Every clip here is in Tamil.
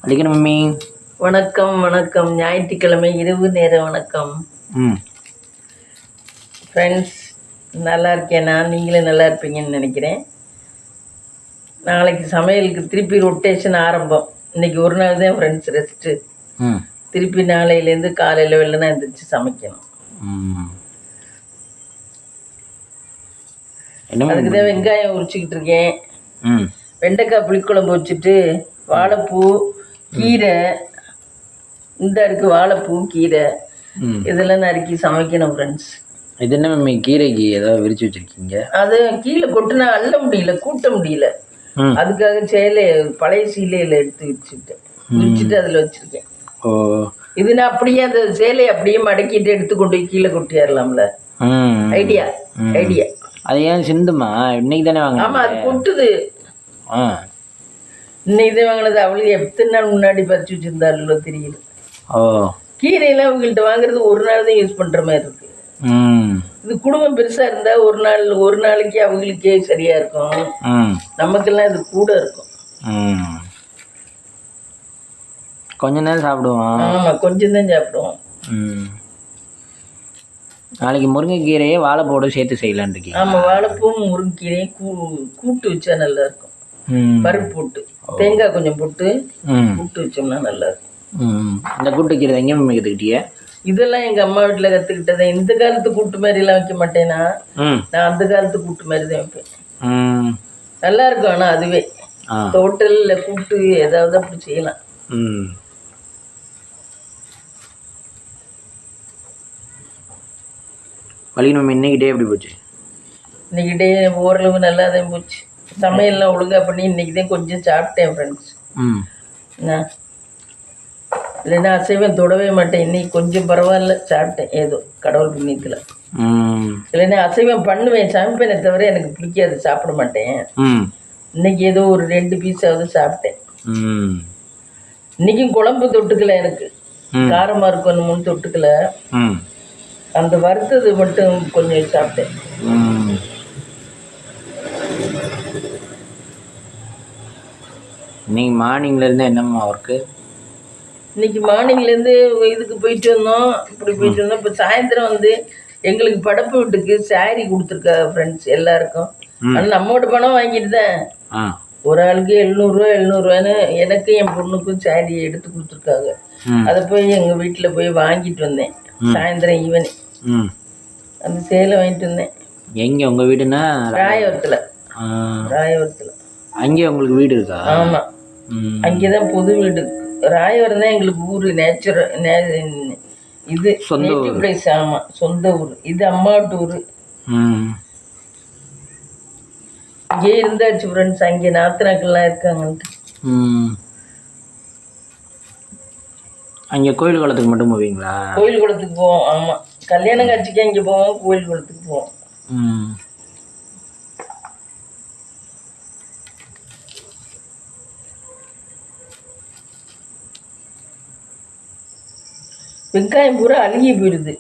அடிக்கணும் மம்மி. வணக்கம் வணக்கம். ஞாயிற்றுக்கிழமை இரவு நேர வணக்கம் ஃப்ரெண்ட்ஸ். நல்லா இருக்கேனா? நீங்களும் நல்லா இருப்பீங்கன்னு நினைக்கிறேன். நாளைக்கு சமையலுக்கு திருப்பி ரொட்டேஷன் ஆரம்பம். இன்றைக்கி ஒரு நாள் தான் ஃப்ரெண்ட்ஸ் ரெஸ்ட்டு. திருப்பி நாளையிலேருந்து காலையில் வெள்ளனா எழுந்திரிச்சு சமைக்கணும். அதுக்கு தான் வெங்காயம் உரிச்சிக்கிட்டு இருக்கேன். வெண்டைக்காய் புளிக்குழம்பு வச்சுட்டு வாழைப்பூ கீரை இந்த இருக்குது, வாழைப்பூ கீரை இதெல்லாம் நறுக்கி சமைக்கணும் ஃப்ரெண்ட்ஸ். இது என்ன மம்மி, கீரைக்கு ஏதாவது விரிச்சு வச்சுருக்கீங்க? அது கீழே கொட்டுனா அள்ள முடியல, கூட்ட முடியல. அதுக்காக பழைய சீலையில் எடுத்து விரிச்சுட்டு அதில் வச்சுருக்கேன். ஓ, இதுனா அப்படியே அந்த சேலையை அப்படியே மடக்கிட்டு எடுத்து கொண்டு போய் கீழே கொட்டிடலாம்ல. ஐடியா. அது ஏன் சிந்துமா? இன்னைக்கு தானே வாங்க? ஆமாம், அது கொட்டுது. இன்னைக்கு தான் வாங்கினது. அவளுக்கு எத்தனை நாள் முன்னாடி பறிச்சு வச்சுருந்தாளோ தெரியல. ஓ, கீரையெல்லாம் அவங்கள்ட்ட வாங்குறது ஒரு நாள் தான் யூஸ் பண்ணுற மாதிரி இருக்கு. இது குடும்பம் பெருசாக இருந்தால் ஒரு நாளைக்கு அவங்களுக்கே சரியாக இருக்கும். நமக்கெல்லாம் இது கூட இருக்கும். கொஞ்ச நேரம் சாப்பிடுவோம். ஆமாம், கொஞ்சம் தான் சாப்பிடுவோம். நாளைக்கு முருங்கைக்கீரையே வாழைப்பூட சேர்த்து செய்யலான் இருக்கீங்க? ஆமாம், வாழைப்பூவும் முருங்கைக்கீரையும் கூட்டு வச்சா நல்லா இருக்கும். பருப்பு போட்டு தேங்காய் கொஞ்சம் போட்டு கூட்டு வச்சோம்னா நல்லா இருக்கும். இந்த கூட்டுக்கீரை எங்கே மம்மி கற்றுக்கிட்டிய? இதெல்லாம் எங்கள் அம்மா வீட்டில் கற்றுக்கிட்டது. இந்த காலத்து கூட்டு மாதிரிலாம் வைக்க மாட்டேனா, நான் அந்த காலத்து கூட்டு மாதிரி தான் வைப்பேன். நல்லா இருக்கும். ஆனால் அதுவே ஹோட்டலில் கூட்டு ஏதாவது அப்படி செய்யலாம். வழி நம்ம இன்னைக்கு டே எப்படி போச்சு? இன்னைக்கு டே ஓரளவு நல்லா தான் போச்சு. சமையல்லாம் ஒழுங்காக பண்ணி இன்னைக்கு தான் கொஞ்சம் சாப்பிட்டேன் ஃப்ரெண்ட்ஸ். இல்லைன்னா அசைவம் தொடவே மாட்டேன். இன்னைக்கு கொஞ்சம் பரவாயில்ல, சாப்பிட்டேன் ஏதோ கடவுள் புண்ணியத்தில். இல்லைன்னா அசைவம் பண்ணுவேன், சமைப்பேனே தவிர எனக்கு பிடிக்காது, சாப்பிட மாட்டேன். இன்னைக்கு ஏதோ ஒரு 2 பீஸாவது சாப்பிட்டேன். இன்னைக்கும் குழம்பு தொட்டுக்கல, எனக்கு காரமாக இருக்கணும்னு தொட்டுக்கல. அந்த வறுத்தது மட்டும் கொஞ்சம் சாப்பிட்டேன். இன்னைக்கு மார்னிங்லேருந்து என்னம்மா ஒர்க்கு? இன்னைக்கு மார்னிங்லேருந்து இதுக்கு போயிட்டு வந்தோம். இப்போ சாயந்தரம் எங்களுக்கு படப்பு வீட்டுக்கு சாரி கொடுத்துருக்கா ஃப்ரெண்ட்ஸ் எல்லாருக்கும். ஆனால் நம்மோட பணம் வாங்கிட்டு தான் ஒரு ஆளுக்கு 700 எனக்கு என் பொண்ணுக்கும் சாரி எடுத்து கொடுத்துருக்காங்க. அதை போய் எங்கள் வீட்டில் போய் வாங்கிட்டு வந்தேன் சாயந்தரம் ஈவினிங். அந்த சேலை வாங்கிட்டு வந்தேன். எங்கே உங்கள் வீடுன்னா? ராயவரத்தில். அங்கே உங்களுக்கு வீடு இருக்கா? ஆமாம், அங்கே தான் புது வீடு. ராயவரம் தான் எங்களுக்கு ஊர், இது சொந்த பிளேஸ். ஆமாம், சொந்த ஊர். இது அம்மாட்டு ஊர். இங்கே இருந்தாச்சு ஃப்ரெண்ட்ஸ். அங்கே நாத்தனாக்கள்லாம் இருக்காங்கன்ட்டு. அங்கே கோயில் குளத்துக்கு மட்டும் போவீங்களா? கோயில் குளத்துக்கு போவோம். ஆமாம், கல்யாணம் காட்சிக்கு அங்கே போவோம், கோயில் குளத்துக்கு போவோம். வெங்காயம் பூரா அழுகி போயிடுது.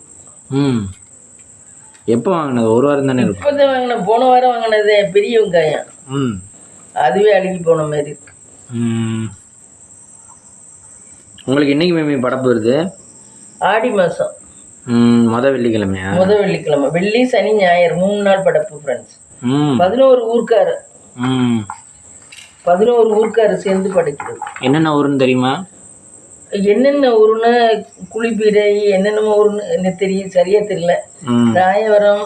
எப்போ வாங்கினது? ஒரு வாரம் தானே இருக்கும். இப்போ தான் வாங்கினேன், போன வாரம் வாங்கினது பெரிய வெங்காயம். அதுவே அழுகி போன மாதிரி இருக்கு. உங்களுக்கு என்னைக்கு மேமி படப்பு வருது? ஆடி மாதம் வெள்ளிக்கிழமையா? வெள்ளிக்கிழமை, வெள்ளி சனி ஞாயிறு 3 நாள் படப்பு ஃப்ரெண்ட்ஸ். 11 ஊர்க்காரு 11 ஊர்க்காரு சேர்ந்து படைக்கிறது. என்னென்ன ஊருன்னு தெரியுமா? என்னென்ன ஊருன்னு குளிப்பீடை என்னென்னமோ ஊருன்னு எனக்கு தெரியும், சரியா தெரியல. ராயவரம்,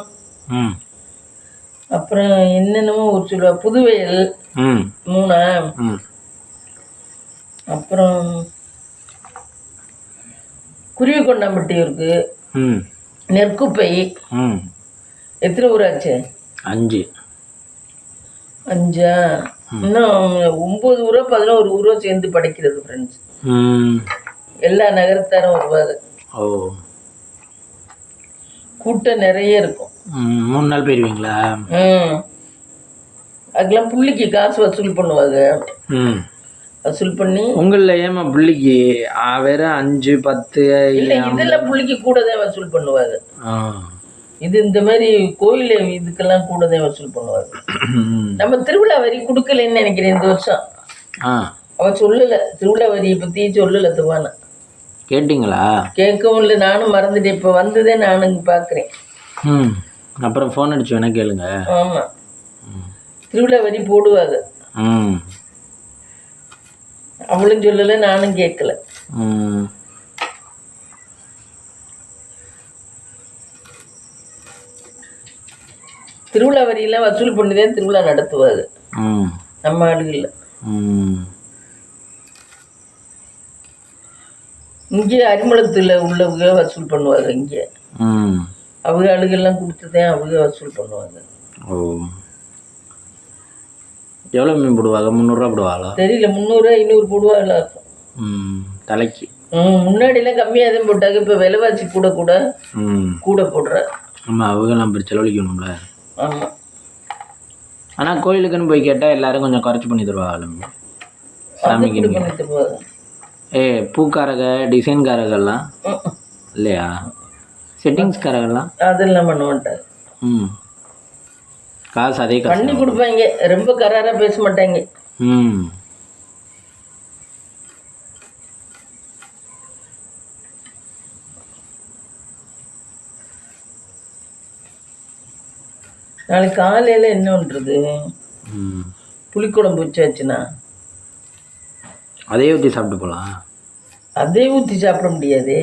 அப்புறம் என்னென்னமோ ஊர் சொல்லுவா, புதுவயல் 3, அப்புறம் குருவிக்கொண்டாம்பட்டி இருக்கு, நெற்குப்பை. எத்தனை ஊராச்சு? 5. இன்னும் 9 ஊரோ 11 ஊரோ சேர்ந்து படைக்கிறது ஃப்ரெண்ட்ஸ். எல்லா நகரத்தாரும் வருவாங்க. கூட்டம் நிறைய இருக்கும். 3 நாள் போயிருவீங்களா? அதுக்கெல்லாம் புள்ளிக்கு காசு வசூல் பண்ணுவாங்க. வசூல் பண்ணி உங்களில் ஏமா புள்ளிக்கு வெறும் 5, 10 இல்லை, இதெல்லாம் புள்ளிக்கு கூட தான் வசூல் பண்ணுவாங்க. இது இந்த மாதிரி கோயில் இதுக்கெல்லாம் கூட தான் வசூல் பண்ணுவாங்க. நம்ம திருவிழா வரி கொடுக்கலன்னு நினைக்கிறேன் இந்த வருஷம். அவன் சொல்லலை, திருவிழா வரியை பற்றி சொல்லலை துவான. கேட்டிங்களா? கேட்கவும் இல்லை, நானும் மறந்துட்டேன். இப்போ வந்ததே நானும் பார்க்குறேன். அப்புறம் ஃபோன் அடிச்சு வேணா கேளுங்க. ஆமாம், திருவிழா வரி போடுவாங்க. அவளும் சொல்லலை, நானும் கேட்கல. திருவிழா வரியெல்லாம் வசூல் பண்ணிதான் திருவிழா நடத்துவாங்க நம்ம ஆளுகளில். இங்கே அரிமளத்தில் உள்ளவங்க வசூல் பண்ணுவாங்க. இங்கே அவங்க ஆளுகள்லாம் கொடுத்துதான் அவங்க வசூல் பண்ணுவாங்க. ஓ, எவ்வளோ மீன் போடுவாங்க? 300 போடுவாங்களா தெரியல, 300 500 போடுவாங்களா தலைக்கு. முன்னாடிலாம் கம்மியாக தான் போட்டாங்க, இப்போ விலைவாசி கூட கூட கூட போடுற. ஆமாம், அவங்க நம்ம செலவழிக்கணும்ல. ஆமாம், ஆனால் கோயிலுக்குன்னு போய் கேட்டால் எல்லாரும் கொஞ்சம் குறைச்சி பண்ணி தருவாங்க சாமிக்கு. பண்ணி தருவாங்க. பூக்காரக டிசைன்காரகெல்லாம் இல்லையா? செட்டிங்ஸ்காரகெல்லாம் அதெல்லாம் பண்ண மாட்டாங்க. காசு அதே காசு பண்ணி கொடுப்பாங்க, ரொம்ப கராராக பேச மாட்டாங்க. நாளைக்கு காலையில் என்ன பண்ணுறது? புளிக்குழம்பு வச்சாச்சுன்னா அதே ஊற்றி சாப்பிட்டு போகலாம். அதே ஊற்றி சாப்பிட முடியாது.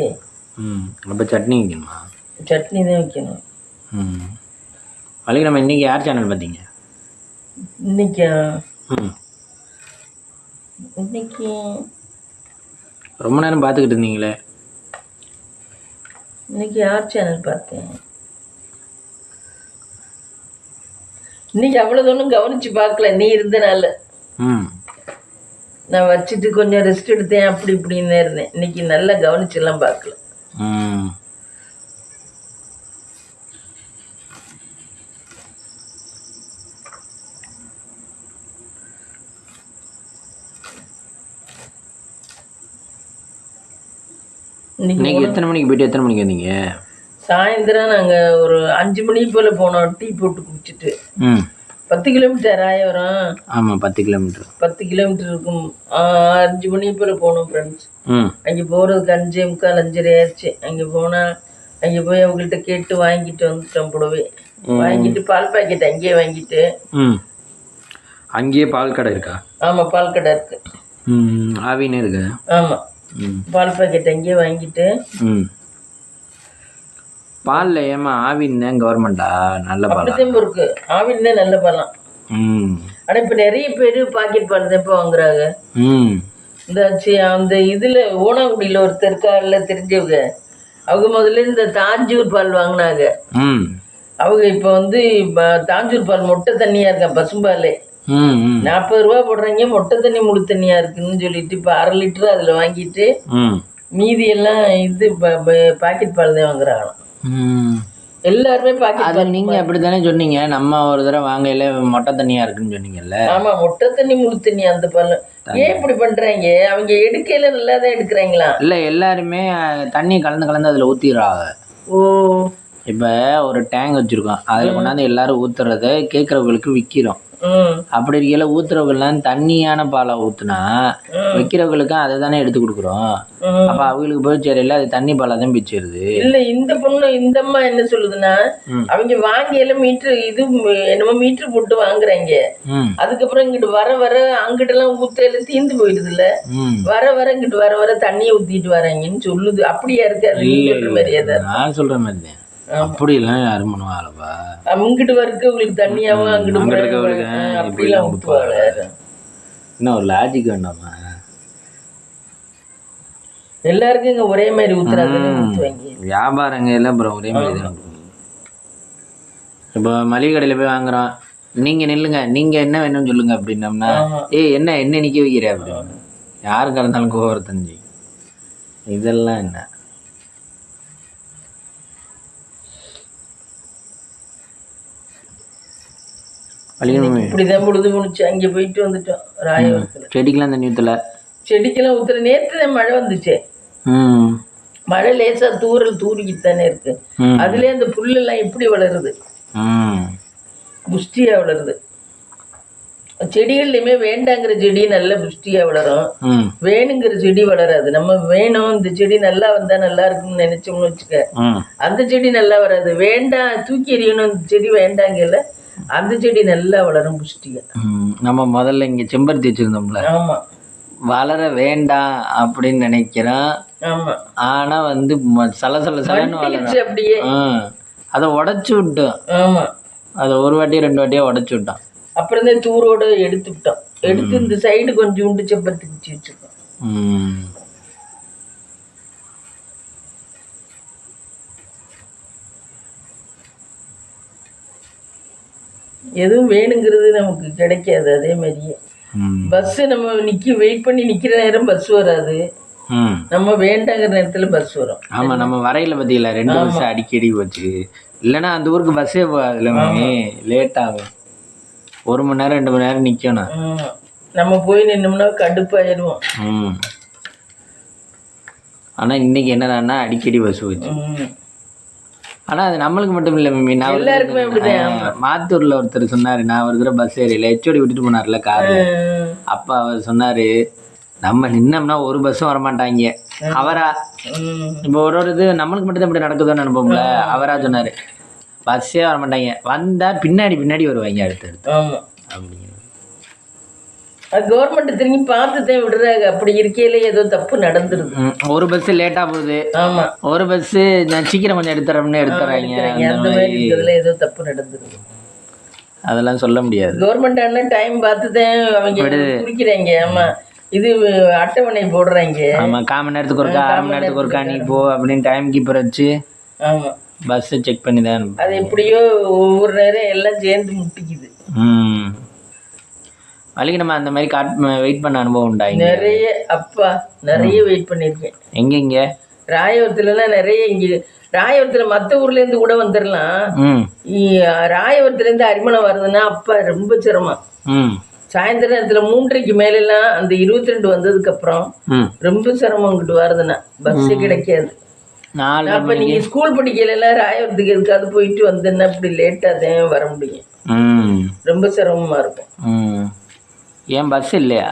அப்போ சட்னி வைக்கணுமா? சட்னி தான் வைக்கணும். அதுக்கு நம்ம இன்றைக்கி யார் சேனல் பார்த்தீங்க? இன்னைக்கு ரொம்ப நேரம் பார்த்துக்கிட்டு இருந்தீங்களே. இன்னைக்கு யார் சேனல் பார்த்தேன்? இன்னைக்கு அவ்வளோதொன்னும் கவனித்து பார்க்கல, நீ இருந்தனால. நான் வச்சுட்டு கொஞ்சம் ரெஸ்ட் எடுத்தேன், அப்படி இப்படின்னு இருந்தேன். இன்னைக்கு நல்லா கவனிச்செல்லாம் பார்க்கல. இன்னைக்கு எத்தனை மணிக்கு போயிட்டு எத்தனை மணிக்கு வந்தீங்க? சாயந்தரம் நாங்கள் ஒரு 5 மணி போல் போனோம், டீ போட்டு குடிச்சிட்டு. 10 கிலோமீட்டர் ஆயிரம். ஆமாம், 10 கிலோமீட்டர். 10 கிலோமீட்டர் இருக்கும். 5 மணி போல் போனோம் ஃப்ரெண்ட்ஸ். அங்கே போகிறதுக்கு 5:45 5:30 ஆயிடுச்சு. அங்கே போனால் அங்கே போய் அவங்கள்ட்ட கேட்டு வாங்கிட்டு வந்துட்டோம். புடவை வாங்கிட்டு பால் பாக்கெட் அங்கேயே வாங்கிட்டு. அங்கேயே பால் கடை இருக்கா? ஆமாம், பால் கடை இருக்கு. ஆவின்னு இருக்கு. ஆமாம், பால் பாக்கெட் அங்கேயே வாங்கிட்டு. பாலில் ஏமா ஆவின் தான் கவர்மெண்டா? நல்ல பால் இருக்கு, ஆவின் தான் நல்ல பாலாம். ஆனால் இப்போ நிறைய பேர் பாக்கெட் பால் தான் இப்போ வாங்குறாங்க. இந்த அந்த இதில் ஓனாங்குடியில் ஒருத்தர் இருக்காருல தெரிஞ்சவங்க, அவங்க முதல்ல இந்த தாஞ்சூர் பால் வாங்கினாங்க. அவங்க இப்போ வந்து தாஞ்சூர் பால் மொட்டை தண்ணியாக இருக்கா, பசும்பால் 40 ரூபா போடுறாங்க. மொட்டை தண்ணி முழு தண்ணியா இருக்குன்னு சொல்லிட்டு இப்போ 1/2 லிட்டர் அதில் வாங்கிட்டு மீதி எல்லாம் இது பாக்கெட் பால் தான் வாங்குறாங்களாம். எல்லாருமே பாக்கெட் பால். நீங்க அப்படித்தானே சொன்னீங்க, நம்ம ஒரு தடவை வாங்கல மொட்டை தண்ணியா இருக்குன்னு சொன்னீங்கல்ல? ஆமா, மொட்டை தண்ணி முழு தண்ணி அந்த பால். ஏன் இப்படி பண்றாங்க? அவங்க எடுக்கையில நல்லா தான் எடுக்கிறாங்களா? இல்ல, எல்லாருமே தண்ணி கலந்து கலந்து அதுல ஊத்திடுறாங்க. ஓ, இப்ப ஒரு டேங்க் வச்சிருக்கோம், அதுல கொண்டாந்து எல்லாரும் ஊத்துறத கேட்கறவங்களுக்கு விக்கிறோம். அப்படி இருக்கல ஊத்துறவங்கலாம் தண்ணியான பாலை ஊத்துனா வைக்கிறவங்களுக்கு அதை தானே எடுத்து கொடுக்குறோம். அப்ப அவங்களுக்கு போய் சரியில்லை, அது தண்ணி பாலா தான் பிச்சிருது. இல்ல, இந்த பொண்ணு இந்த அம்மா என்ன சொல்லுதுன்னா, அவங்க வாங்கி எல்லாம் மீட்டர் இது என்னமோ மீட்டர் போட்டு வாங்குறாங்க. அதுக்கப்புறம் இங்கிட்டு வர வர அங்கிட்ட எல்லாம் ஊத்தையில தீந்து போயிடுது இல்ல, வர வர இங்கிட்டு வர வர தண்ணியை ஊத்திட்டு வராங்கன்னு சொல்லுது. அப்படியா இருக்காது? மரியாதை நான் சொல்ற மாதிரி தான். அப்படி எல்லாம் யாரும் பண்ணுவாங்கப்பா. அங்கிட்டு வரைக்கும் உங்களுக்கு தண்ணியாவும் அங்கிட்டு அப்படிலாம் ஊற்றுவாங்க. இன்னும் ஒரு லாஜிக் வேண்டாமா? எல்லாருக்கும் இங்க ஒரே மாதிரி ஊத்துறாங்க. வியாபாரங்க எல்லாம் அப்புறம் ஒரே மாதிரி தான். இப்போ மளிகை கடையில் போய் வாங்குறோம், நீங்க நில்லுங்க, நீங்க என்ன வேணும்னு சொல்லுங்க அப்படின்னோம்னா, என்ன நிக்க வைக்கிற அப்படின்னு யாருக்கா இருந்தாலும் கோவம் தெரிஞ்சு. இதெல்லாம் என்ன? இப்படிதான் பொழுது முடிச்சு அங்கே போயிட்டு வந்துட்டோம். ராயவரத்துல செடிக்கெல்லாம் தண்ணி ஊற்றல. செடிக்கெல்லாம் ஊற்றுல. நேற்று தான் மழை வந்துச்சு. மழை லேசா தூரல் தூரிக்கிட்டு தானே இருக்கு. அதுலேயே அந்த புல்லெல்லாம் எப்படி வளருது, புஷ்டியா வளருது. செடிகள்லையுமே வேண்டாங்கிற செடி நல்ல புஷ்டியா வளரும், ம் வேணுங்கிற செடி வளராது. நம்ம வேணும் இந்த செடி நல்லா வந்தா நல்லா இருக்கும்னு நினைச்சோம்னு வச்சுக்க, ம் அந்த செடி நல்லா வராது. வேண்டாம் தூக்கி எறியணும் இந்த செடி வேண்டாங்கல்ல, அந்த செடி நல்லா வளரும் புஷ்டியா. நம்ம முதல்ல இங்கே செம்பருத்தி வச்சுருந்தோம்ல, ஆமா வளர வேண்டாம் அப்படின்னு நினைக்கிறோம். ஆமா ஆனால் வந்து சலசலன்னு வளரும். வளர்ச்சி அப்படியே. அதை உடச்சி விட்டோம். ஆமா அதை ஒரு வாட்டி 2 வாட்டியாக உடச்சி விட்டோம். அப்புறம் தான் தூரோட எடுத்துக்கிட்டோம். எடுத்து இந்த சைடு கொஞ்சோண்டு செம்பருத்தி குச்சி வச்சிருக்கோம். எதுவும் வேணுங்கிறது நமக்கு கிடைக்காது. அதே மாதிரியே பஸ் நம்ம வெயிட் பண்ணி நிக்கிற நேரம் பஸ் வராது, நம்ம வேண்டாங்கிற நேரத்துல பஸ் வரும். ஆமா, நம்ம வரையில பார்த்தீங்களா 2 பஸ் அடிக்கடி போச்சு. இல்லைன்னா அந்த ஊருக்கு பஸ்ஸே போகாதுல்ல, லேட் ஆகும். 1 மணி நேரம் 2 மணி நேரம் நிக்கணும். நம்ம போய் நின்னோம்னா கடுப்பாயிடுவோம். ஆனா இன்னைக்கு என்னன்னா அடிக்கடி பஸ் போச்சு. ஆனா அது நம்மளுக்கு மட்டும் இல்லை மம்மி, நான் எல்லாருக்குமே அப்படிதான். மாத்தூர்ல ஒருத்தர் சொன்னாரு, நான் ஒரு தடவை பஸ் ஏறியில ஹெச்ஓடி விட்டுட்டு போனார்ல காரு. அப்ப அவர் சொன்னாரு, நம்ம நின்னோம்னா ஒரு பஸ்ஸும் வரமாட்டாங்க. அவரா இப்போ ஒரு இது நம்மளுக்கு மட்டும் தான் இப்படி நடக்குதுன்னு நினைப்போம்ல, அவரா சொன்னாரு பஸ்ஸே வரமாட்டாங்க, வந்தா பின்னாடி பின்னாடி வருவாங்க அடுத்தடுத்து அப்படிங்கிற. அது கவர்மெண்ட் திரும்பி பார்த்துதான் விடுறாங்க. அப்படி இருக்கையில ஏதோ தப்பு நடந்துருது. ஒரு பஸ் லேட்டா போகுது, ஆமா ஒரு பஸ் நான் சீக்கிரம் கொஞ்சம் எடுத்துறோம்னு எடுத்துறாங்க. அந்த மாதிரி இருக்கிறதுல ஏதோ தப்பு நடந்துருது. அதெல்லாம் சொல்ல முடியாது. கவர்மெண்ட் ஆனா டைம் பார்த்துதான் அவங்க குறிக்கிறாங்க. ஆமா, இது அட்டவணை போடுறாங்க. ஆமா, 1/4 மணி நேரத்துக்கு ஒருக்கா 1/2 மணி நேரத்துக்கு ஒருக்கா நீ போ அப்படின்னு டைம் கீப்பர் வச்சு ஆமா பஸ் செக் பண்ணி தான். அது எப்படியோ ஒவ்வொரு நேரம் எல்லாம் சேர்ந்து முட்டிக்குது. வழிக்கு நம்ம அந்த மாதிரி வெயிட் பண்ண அனுபவம் உண்டா? நிறைய அப்பா நிறைய வெயிட் பண்ணியிருக்கேன். எங்க ராயவரத்துலலாம் நிறைய. இங்க ராயவரத்துல மற்ற ஊர்ல இருந்து கூட வந்துடலாம். ராயவரத்துல இருந்து அரிமளம் வருதுன்னா அப்பா ரொம்ப சிரமம். சாயந்தர நேரத்துல 3:30 மேலாம் அந்த 22 வந்ததுக்கு அப்புறம் ரொம்ப சிரமம் இங்கிட்டு வருதுன்னா பஸ்ஸே கிடைக்காது. அப்ப நீங்க ஸ்கூல் படிக்கல ராயவரத்துக்கு எதுக்காவது போயிட்டு வந்தேன்னா அப்படி லேட்டா தான் வர முடியும். ரொம்ப சிரமமா இருக்கும். ஏன் பஸ் இல்லையா?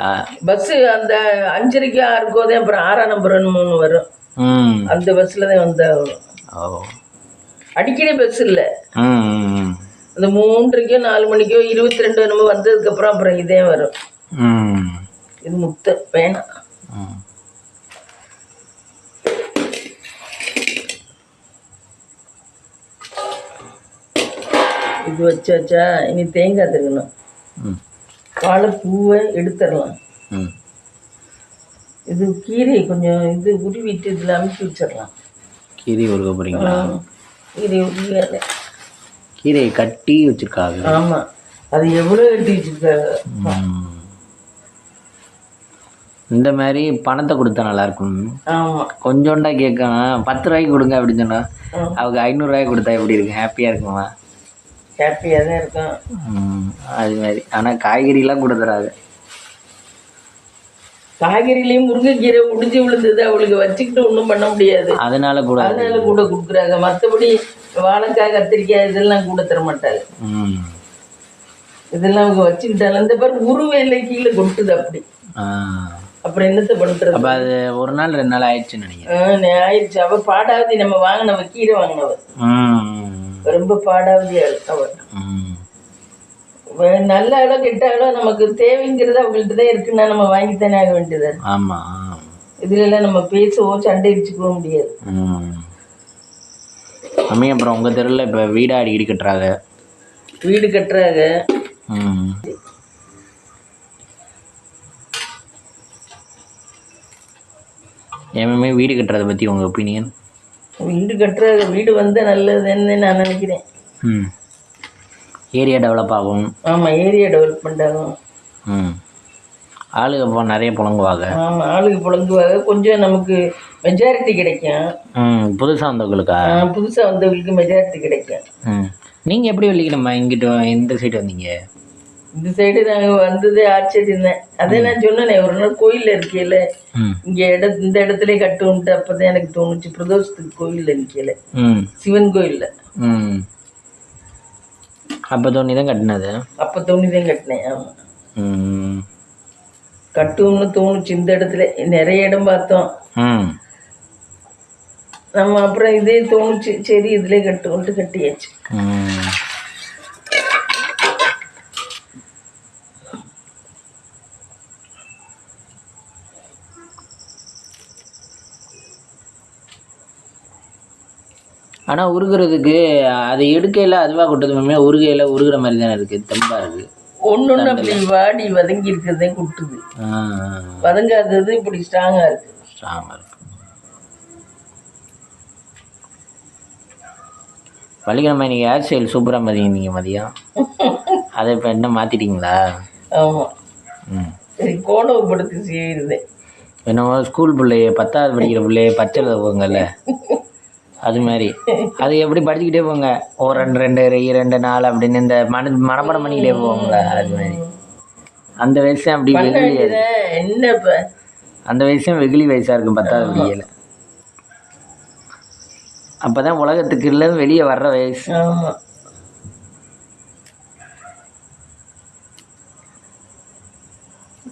பஸ் அந்த 5:30 6 தான், அப்புறம் 6ஆம் நம்பர்னு 3 வரும். அந்த பஸ்ல தான் வந்தாகணும். அடிக்கடி பஸ் இல்லை. அந்த 3:30 4 மணிக்கோ 22 நம்ம வந்ததுக்கு அப்புறம் அப்புறம் இதே வரும். இது முத்த வேணாம். இது வச்சாச்சா, இனி தேங்காய் திருக்கணும். வாழைப்பூவை எடுத்துடலாம். இது கீரை கொஞ்சம் இது உருவிட்டு இதில் அமுக்கி வச்சிடலாம். கீரை உருவ போறீங்களா? கீரை உருவியால கீரையை கட்டி வச்சிருக்காங்க. ஆமாம், அது எவ்வளோ கட்டி வச்சிருக்காங்க. இந்த மாதிரி பணத்தை கொடுத்தா நல்லா இருக்கும். ஆமாம், கொஞ்சோண்டா கேட்கணும், 10 ரூபாய்க்கு கொடுங்க அப்படின்னு சொன்னா அவங்க 500 ரூபாய்க்கு கொடுத்தா எப்படி இருக்கும்? ஹாப்பியாக இருக்குமா? ஹாப்பியாக தான் இருக்கும். அது மாதிரி. ஆனால் காய்கறிலாம் கூட தராது. காய்கறிலையும் முருங்கைக்கீரை உடிஞ்சு விழுந்தது, அவளுக்கு வச்சுக்கிட்டு ஒன்றும் பண்ண முடியாது. அதனால கூட கொடுக்குறாங்க. மற்றபடி வாழைக்காய் கத்திரிக்காய் இதெல்லாம் கூட தர மாட்டாங்க. இதெல்லாம் அவங்க வச்சுக்கிட்டாலும் இந்த பாரு உருவையில கீழே கொட்டுது அப்படி. அப்புறம் என்னத்த பண்றது? அப்போ அது 1 நாள் 2 நாள் ஆயிடுச்சுன்னு நினைக்கிறேன். ஆயிடுச்சு. அவ பாடாவதி நம்ம வாங்கினவ கீரை வாங்கினவர் ரொம்ப பாடாவதி அவர். நல்ல இடம் கெட்ட இடம் நமக்கு தேவைங்கிறது அவங்கள்ட்ட தான் இருக்குன்னா நம்ம வாங்கித்தானே ஆக வேண்டியது. ஆமா, இதுல எல்லாம் நம்ம பேசவோ சண்டை அடிச்சுக்கவோ முடியாது. அம்மே, அப்புறம் உங்க தெருவில் இப்போ வீடா அடிக்கடி கட்டுறாங்க. வீடு கட்டுறாங்க. ஏமே வீடு கட்டுறதை பற்றி உங்கள் ஒப்பீனியன்? வீடு கட்டுறாங்க. வீடு வந்து நல்லதுன்னு நான் நினைக்கிறேன். ஏரியா டெவலப் ஆகும். ஆமாம், ஏரியா டெவலப்மெண்ட் ஆகும். ஆளுங்க இப்போ நிறைய புழங்குவாங்க. ஆமாம், ஆளுங்க புழங்குவாங்க. கொஞ்சம் நமக்கு மெஜாரிட்டி கிடைக்கும். புதுசாக வந்தவங்களுக்கா? புதுசாக வந்தவங்களுக்கு மெஜாரிட்டி கிடைக்கும். நீங்கள் எப்படி வெள்ளிக்கிழமை இங்கிட்ட இந்த சைடு வந்தீங்க? இந்த சைடு நாங்கள் வந்தது ஆச்சரியம். அதே நான் சொன்னேனே, ஒரு நாள் கோயிலில் இருக்கையில இங்கே இந்த இடத்துல கட்டுன்ட்டு அப்போதான் எனக்கு தோணுச்சு. பிரதோஷத்துக்கு கோயிலில் நிற்கல, சிவன் கோயிலில். அப்போ தோணி தான் கட்டினது? அப்போ தோணி தான் கட்டினேன். ஆமாம். ம் கட்டும்னு தோணுச்சு. இந்த இடத்துல நிறைய இடம் பார்த்தோம். ம் நம்ம அப்புறம் இதே தோணுச்சு, சரி இதுலேயே கட்டுவோன்ட்டு கட்டியாச்சு. ம் ஆனால் உருகுறதுக்கு அதை எடுக்கையில் அதுவாக கொட்டது மாமே உருகையில் உருகுற மாதிரி தானே இருக்குது, தெம்பாக இருக்குது. ஒன்று ஒன்று அப்படி வாடி வதங்கி இருக்கிறதே கொட்டுது. வதங்காதது இப்படி ஸ்ட்ராங்காக இருக்கு. ஸ்ட்ராங்காக இருக்கு. வலிக்கிழமை நீங்கள் ஹேர் ஸ்டைல் சூப்பராக மதிங்க மதியம். அதை இப்போ என்ன மாற்றிட்டீங்களா? ஆமாம். ம் சரி, கோணப்படுத்தி செய்யிருந்தேன். என்னவோ ஸ்கூல் பிள்ளைய 10வது படிக்கிற பிள்ளைய பச்சை போங்கல்ல, அது மாதிரி அது எப்படி படிச்சுக்கிட்டே போங்க, ஓ 2 2 4 அப்படின்னு இந்த மனப்பாடம் பண்ணிக்கிட்டே போவாங்களா, அது மாதிரி. அந்த வயசு அப்படி வெகுளி, என்ன இப்போ அந்த வயசும் வெகுளி வயசாக இருக்கும் 10வது படிக்கல. அப்போ தான் உலகத்துக்கு இல்லை வெளியே வர்ற வயசு. ஆமாம்.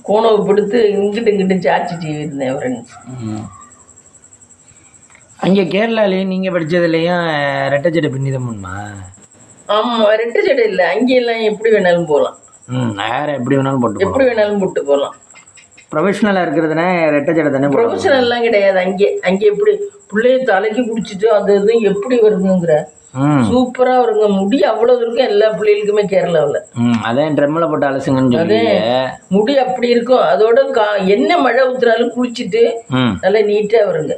கோணவு படுத்து இங்கிட்டு இங்கிட்டு சார்ஜ் செய்திருந்தேன் ஃப்ரெண்ட்ஸ். அங்கே கேரளாலேயும் நீங்கள் படித்ததுலேயும் ரெட்டை ஜடை பின்னிதம் பண்ணுமா? ஆமாம், ரெட்டை ஜடை இல்லை, அங்கேயெல்லாம் எப்படி வேணாலும் போகலாம். வேறு எப்படி வேணாலும் போட்டு எப்படி வேணாலும் போட்டு போகலாம். ப்ரொஃபஷ்னலாக இருக்கிறதுனா ரெட்டை ஜடை தானே? ப்ரொஃபஷனல்லாம் கிடையாது. அங்கே எப்படி பிள்ளைய தலைக்கு பிடிச்சிட்டு அது இது எப்படி வருதுங்கிற சூப்பராக வருங்க. முடி அவ்வளோ இருக்கும் எல்லா பிள்ளைகளுக்குமே கேரளாவில். அதான் ட்ரம்மில் போட்டு அலசுங்கன்னு சொல்லி முடி அப்படி இருக்கும். அதோட என்ன மழை ஊற்றுனாலும் குளிச்சுட்டு நல்லா நீட்டாக வருங்க.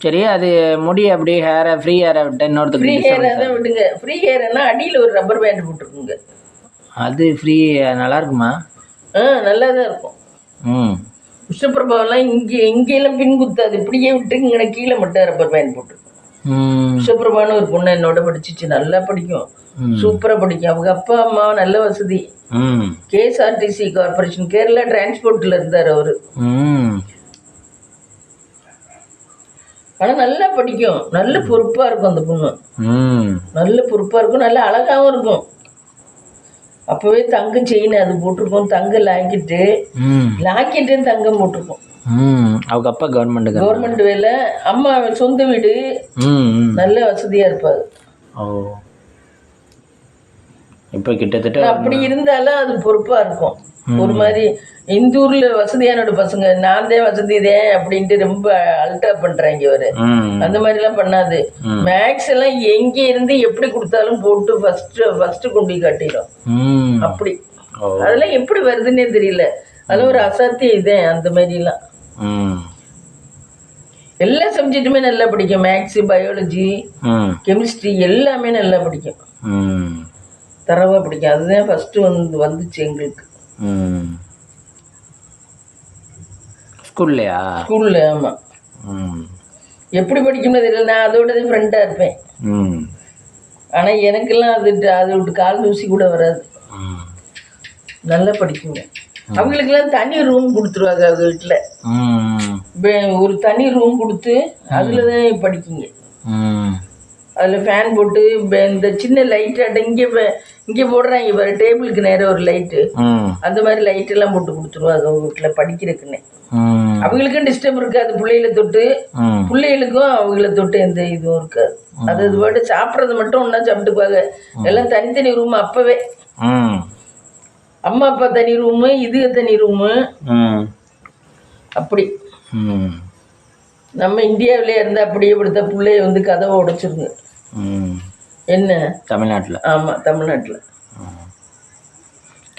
சரி, அது முடி அப்படி ஹேரை ஃப்ரீ ஹேரை விட்டு இன்னொருத்தர் ஃப்ரீ ஹேராக தான் விடுங்க. ஃப்ரீ ஹேர்னா அடியில் ஒரு ரப்பர் பேண்ட் போட்டுருக்குங்க. அது ஃப்ரீ நல்லா இருக்குமா? நல்லா தான் இருக்கும். விஸ்வபிரபாவெல்லாம் இங்கெல்லாம் பின் குத்தாது, இப்படியே விட்டு இங்கே கீழே மட்டும் ரப்பர் பேண்ட் போட்டு. விஸ்வபிரபான்னு ஒரு பொண்ணு என்னோட படிச்சிச்சு, நல்லா படிக்கும், சூப்பராக படிக்கும். அவங்க அப்பா அம்மா நல்ல வசதி. கேஎஸ்ஆர்டிசி கார்பரேஷன் கேரளா டிரான்ஸ்போர்ட்டில் இருந்தார் அவர். ஆனால் நல்லா படிக்கும், நல்ல பொறுப்பாக இருக்கும் அந்த பொண்ணு. நல்ல பொறுப்பாக இருக்கும், நல்ல அழகாகவும் இருக்கும். அப்போவே தங்கம் செயின் அது போட்டிருக்கோம், தங்க லாக்கெட்டு தங்கம் போட்டிருக்கோம். அவங்க அப்பா கவர்மெண்ட் வேலை, அம்மா சொந்த வீடு, நல்ல வசதியாக இருப்பாது. இப்போ கிட்டத்தட்ட அப்படி இருந்தாலும் அது பொறுப்பாக இருக்கும். ஒரு மாதிரி இந்த ஊர்ல வசதியானோட பசங்க நான் தான் வசதிதேன் அப்படின்ட்டு ரொம்ப அல்டா பண்றாங்க. அவரு அந்த மாதிரி எல்லாம் பண்ணாது. மேக்ஸ் எல்லாம் எங்க இருந்து எப்படி கொடுத்தாலும் போட்டு ஃபர்ஸ்ட் கொண்டு காட்டிடும். அப்படி அதெல்லாம் எப்படி வருதுன்னே தெரியல. அதெல்லாம் ஒரு அசாத்தியம் இதே. அந்த மாதிரி எல்லாம் எல்லா சப்ஜெக்ட்டுமே நல்லா படிக்கும். மேக்ஸ், பயாலஜி, கெமிஸ்ட்ரி எல்லாமே நல்லா படிக்கும், தரவா படிக்கும். அதுதான் ஃபர்ஸ்ட் வந்துச்சு எங்களுக்கு ஸ்கூல்லையா? ஸ்கூல்ல. ஆமாம். எப்படி படிக்கணும்னு தெரியல, நான் அதோட ஃப்ரெண்டாக இருப்பேன். ஆனால் எனக்கெல்லாம் அது விட்டு கால் தூசி கூட வராது, நல்லா படிக்குங்க. அவங்களுக்கெல்லாம் தனி ரூம் கொடுத்துருவாங்க அவங்க வீட்டில். ஒரு தனி ரூம் கொடுத்து அதில் தான் படிக்குங்க. அதில் ஃபேன் போட்டு இந்த சின்ன லைட்டாட்ட இங்கே போடுறாங்க பாரு, டேபிளுக்கு நேரம் ஒரு லைட்டு, அந்த மாதிரி லைட்டெல்லாம் போட்டு கொடுத்துருவாங்க அவங்க வீட்டில் படிக்கிறதுக்குன்னு. அவங்களுக்கும் டிஸ்டர்ப் இருக்காது, பிள்ளைகளை தொட்டு, பிள்ளைகளுக்கும் அவங்கள தொட்டு எந்த இதுவும் இருக்காது. அது பாட்டு சாப்பிட்றது மட்டும் ஒன்றா சாப்பிட்டுப்பாங்க. எல்லாம் தனித்தனி ரூம். அப்பவே அம்மா அப்பா தனி ரூமு, இதுக தனி ரூமு, அப்படி. நம்ம இந்தியாவிலே இருந்தால் அப்படியே படுத்த பிள்ளைய கதவை உடைச்சிருங்க. என்ன தமிழ்நாட்டில்? ஆமாம், தமிழ்நாட்டில்.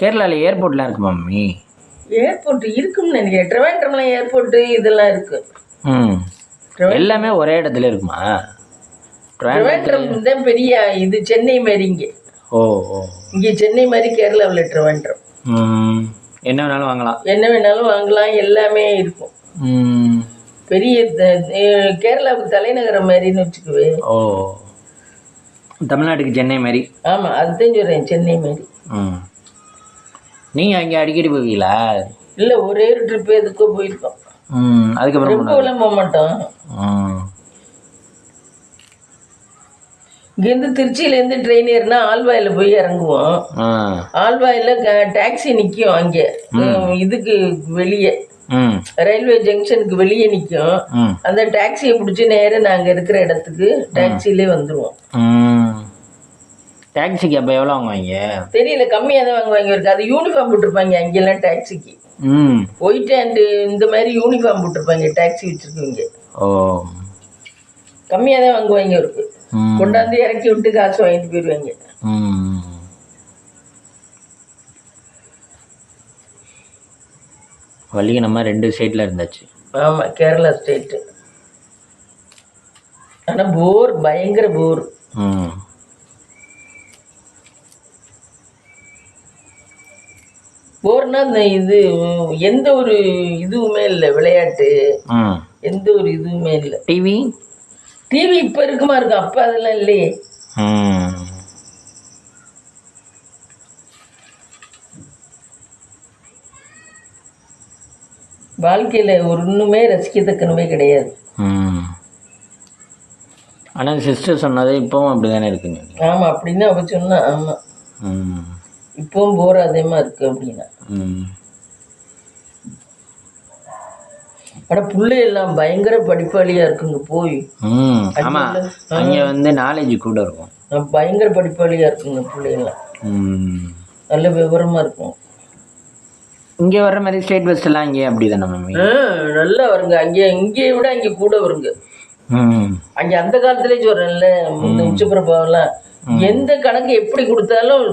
கேரளாவில் ஏர்போர்ட்லாம் இருக்குமா மம்மி? ஏர்போர்ட் இருக்குன்னு நினைக்கிறேன். ட்ரிவாண்ட்ரம்லாம் ஏர்போர்ட்டு இதெல்லாம் இருக்கு. எல்லாமே ஒரே இடத்துல இருக்குமா? ட்ரிவாண்ட்ரம் தான் பெரிய இது, சென்னை மாதிரி. இங்கே இங்கே சென்னை மாதிரி கேரளாவில் ட்ரிவாண்ட்ரம். என்ன வேணாலும் வாங்கலாம், என்ன வேணாலும் வாங்கலாம், எல்லாமே இருக்கும். பெரிய கேரளாவுக்கு தலைநகரம் மாதிரின்னு வச்சுக்குவே. தமிழ்நாட்டுக்கு சென்னை மாதிரி. ஆமாம், அதுதான் சொல்கிறேன், சென்னை மாதிரி. நீங்கள் அங்கே அடிக்கடி போவீங்களா? இல்லை, ஒரே ஒரு ட்ரிப்பு எதுக்கோ போயிருக்கோம். அதுக்கப்புறம் ரொம்பலாம் போக மாட்டோம். இங்கேருந்து திருச்சியிலேருந்து ட்ரெயின் ஏறினா ஆல்வாயில் போய் இறங்குவோம். ஆ ஆல்வாயில் டாக்ஸி நிற்கும் அங்கே, இதுக்கு வெளியே ரயில்வே ஜங்ஷனுக்கு வெளியே நிற்கும். அந்த டாக்ஸியை பிடிச்சி நேரம் நாங்கள் இருக்கிற இடத்துக்கு டாக்ஸிலே வந்துடுவோம். டாக்ஸிக்கு அப்போ எவ்வளோ வாங்குவாங்க தெரியல, கம்மியாக தான் வாங்குவாங்க. இருக்கு அது யூனிஃபார்ம் போட்டிருப்பாங்க அங்கெல்லாம் டாக்ஸிக்கு. ஒயிட் அண்டு இந்த மாதிரி யூனிஃபார்ம் போட்டிருப்பாங்க டாக்ஸி வச்சுருக்கவங்க. ஓ, கம்மியாக தான் வாங்குவாங்க. இருக்கு கொண்டாந்து இறக்கி விட்டு காசு வாங்கிட்டு போயிடுவாங்க. வள்ளிக்கு நம்ம 2 ஸ்டேட்டில் இருந்தாச்சு. ஆமாம், கேரளா ஸ்டேட்டு. ஆனால் போர், பயங்கர போர். போர்னா இந்த இது எந்த ஒரு இதுவுமே இல்லை, விளையாட்டு எந்த ஒரு இதுவுமே இல்லை. டிவி டிவி இப்போ இருக்குமா இருக்கும், அப்போ அதெல்லாம் இல்லையே. வாழ்க்கையில் ஒரு இன்னுமே ரசிக்கத்தக்கனவே கிடையாது. ஆனால் சிஸ்டர் சொன்னது இப்போவும் அப்படி தானே இருக்குங்க. ஆமாம், அப்படின்னு அவ சொன்னா. ஆமாம், இப்போவும் போர் அதிகமாக இருக்கு அப்படின்னா. ஆனால் பிள்ளையெல்லாம் பயங்கர படிப்பாளியாக இருக்குங்க போய். ஆமாம், அங்கே வந்து நாலேஜ் கூட இருக்கும். பயங்கர படிப்பாளியாக இருக்குங்க பிள்ளையெல்லாம், நல்ல விவரமாக இருக்கும். இங்கே வர்ற மாதிரி ஸ்டேட் பஸ் எல்லாம் இங்கே அப்படி தானே மம்மி? நல்லா வருங்க. இங்கே விட அங்கே கூட வருங்க. அங்கே அந்த காலத்துலேயே சொல்கிறேன்ல, இந்த உச்சப்பிரபாவெல்லாம் எந்த கணக்கு எப்படி கொடுத்தாலும்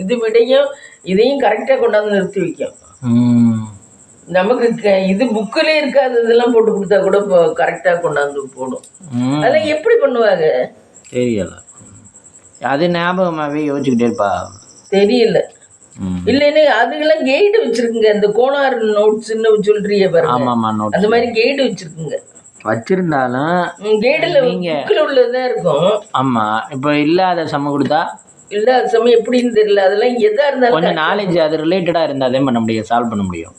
இது விடையும் இதையும் கரெக்டாக கொண்டாந்து நிறுத்தி வைக்கும். நமக்கு இது புக்கிலே இருக்காது, இதெல்லாம் போட்டு கொடுத்தா கூட கரெக்டாக கொண்டாந்து போடும். அதெல்லாம் எப்படி பண்ணுவாங்க தெரியல. அது ஞாபகமாகவே யோசிச்சுக்கிட்டே இருப்பா. தெரியல. இல்லைன்னு அதுக்கெல்லாம் கைடு வச்சிருக்குங்க. இந்த கோனார் நோட்ஸ்ன்னு சொல்றிய பாருங்க, அந்த மாதிரி கைடு வச்சிருக்குங்க. வச்சிருந்தாலும் கைடுல புக்கில் உள்ளதான் இருக்கும். ஆமா, இப்போ இல்லாத சம கொடுத்தா இல்லாத சமயம் எப்படின்னு தெரியல. அதெல்லாம் எதா இருந்தாலும் கொஞ்சம் நாலேஜ் அது ரிலேட்டடாக இருந்தால் தான் பண்ண முடியும், சால்வ் பண்ண முடியும்.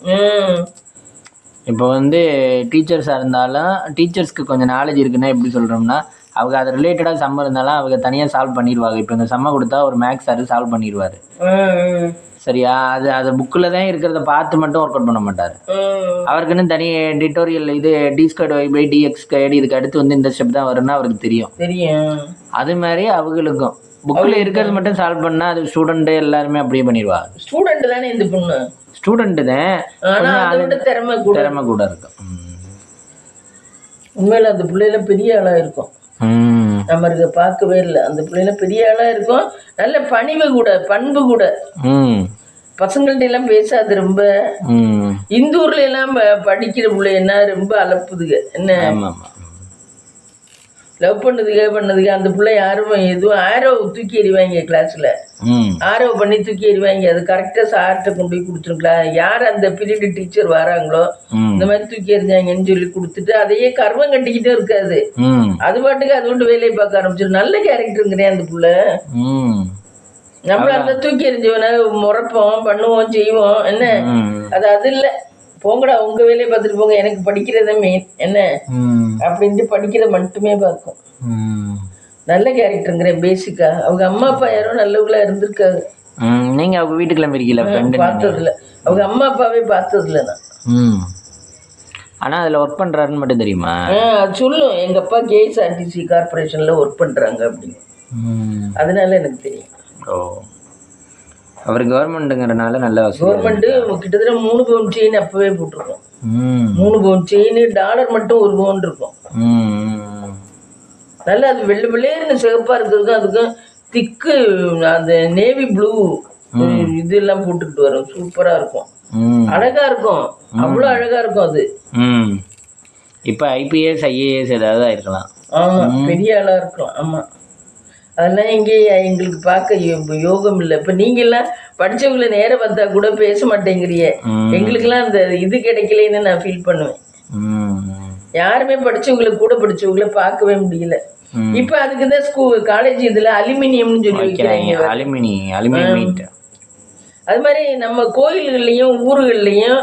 இப்போ வந்து டீச்சர்ஸாக இருந்தாலும் டீச்சர்ஸ்க்கு கொஞ்சம் நாலேஜ் இருக்குன்னா எப்படி சொல்கிறோம்னா, அவங்க அது ரிலேட்டடாக சம்ம இருந்தாலும் அவங்க தனியாக சால்வ் பண்ணிடுவாங்க. இப்போ இந்த சம்ம கொடுத்தா ஒரு மேக்ஸ் சார் சால்வ் பண்ணிடுவார். சரியா? அது புக்கில் தான் இருக்கிறத பார்த்து மட்டும் ஒர்க் அவுட் பண்ண மாட்டார். அவருக்குன்னு தனி டிட்டோரியல் இது d squared y by dx squared இதுக்கு அடுத்து வந்து இந்த ஸ்டெப் தான் வரும்னா அவருக்கு தெரியும். அது மாதிரி அவங்களுக்கும் புக்கில் இருக்கிறது மட்டும் சால்வ் பண்ணால் அது ஸ்டூடெண்ட்டு எல்லாருமே அப்படியே பண்ணிடுவாங்க. ஸ்டூடெண்ட் தானே இந்த பொண்ணு, ஸ்டூடெண்ட்டு தான், திறமை கூட இருக்கும். உண்மையில அந்த பிள்ளைலாம் பெரிய ஆளாக இருக்கும். நம்ம இருக்க பார்க்கவே இல்லை. அந்த பிள்ளைல பெரிய ஆளாக இருக்கும், நல்ல பணிவு கூட, பண்பு கூட. பசங்கள்ட்ட எல்லாம் பேசாது ரொம்ப. இந்த ஊர்ல எல்லாம் படிக்கிற பிள்ளைன்னா ரொம்ப அலப்புதுங்க. என்ன லவ் பண்ணதுக்கு அந்த பிள்ளை யாரும் எதுவும் ஆரோ தூக்கி எறிவாங்க கிளாஸ்ல, ஆரோ பண்ணி தூக்கி எறிவாங்க. அது கரெக்டா சார்கிட்ட கொண்டு போய் கொடுத்துருக்கலாம். யார் அந்த பீரியட் டீச்சர் வராங்களோ இந்த மாதிரி தூக்கி எறிஞ்சாங்கன்னு சொல்லி கொடுத்துட்டு அதையே கர்வம் கட்டிக்கிட்டே இருக்காது. அது பாட்டுக்கு அது கொண்டு வேலையை பார்க்க ஆரம்பிச்சிடும். நல்ல கேரக்டருங்கிறேன் அந்த புள்ள. நம்மள அந்த தூக்கி எறிஞ்சவன முறைப்போம், பண்ணுவோம், செய்வோம். என்ன அது இல்லை, போங்கடா உங்க வேலையை பார்த்துட்டு போங்க, எனக்கு படிக்கிறத மெயின் என்ன அப்படின்ட்டு படிக்கிறத மட்டுமே பார்க்கும். நல்ல கேரக்டருங்கிறேன் பேசிக்கா. அவங்க அம்மா அப்பா யாரும் நல்லவங்களா இருந்திருக்காது. நீங்க அவங்க வீட்டுக்குள்ள இருக்கீங்களா? பார்த்ததில்ல, அவங்க அம்மா அப்பாவே பார்த்ததில்ல நான். ஆனா அதுல ஒர்க் பண்றாருன்னு மட்டும் தெரியுமா? அது சொல்லும், எங்க அப்பா கேஎஸ்ஆர்டிசி கார்பரேஷன்ல ஒர்க் பண்றாங்க அப்படின்னு. அதனால எனக்கு தெரியும். ஓ, அவர் கவர்மெண்ட்டுங்கிறனால நல்ல கவர்மெண்ட்டு. கிட்டத்தட்ட 3 பவுன் செயின் அப்பவே போட்டிருக்கோம். 3 பவுன் செயின், டாலர் மட்டும் 1 பவுன் இருக்கும். நல்லா அது வெள்ளை வெள்ளையன்னு சிவப்பா இருக்கிறதுக்கும் அதுக்கும் திக்கு அந்த நேவி ப்ளூ இதெல்லாம் போட்டுக்கிட்டு வரும். சூப்பரா இருக்கும், அழகா இருக்கும், அவ்வளோ அழகா இருக்கும் அது. இப்போ ஐபிஎஸ் ஐஏஎஸ் ஏதாவது ஆயிருக்கலாம். ஆமா, பெரிய ஆளா இருக்கலாம். ஆமா, அதெல்லாம் இங்கே எங்களுக்கு பார்க்க யோகம் இல்லை. இப்போ நீங்கள்லாம் படித்தவங்களை நேரம் பார்த்தா கூட பேச மாட்டேங்கிறிய. எங்களுக்கெல்லாம் அந்த இது கிடைக்கலன்னு நான் ஃபீல் பண்ணுவேன். யாருமே படித்தவங்களுக்கு கூட படித்தவங்கள பார்க்கவே முடியல. இப்போ அதுக்கு தான் காலேஜ் இதில் அலுமினியம்னு சொல்லி வைக்கிறாங்க. அது மாதிரி நம்ம கோயில்கள்லையும் ஊர்கள்லையும்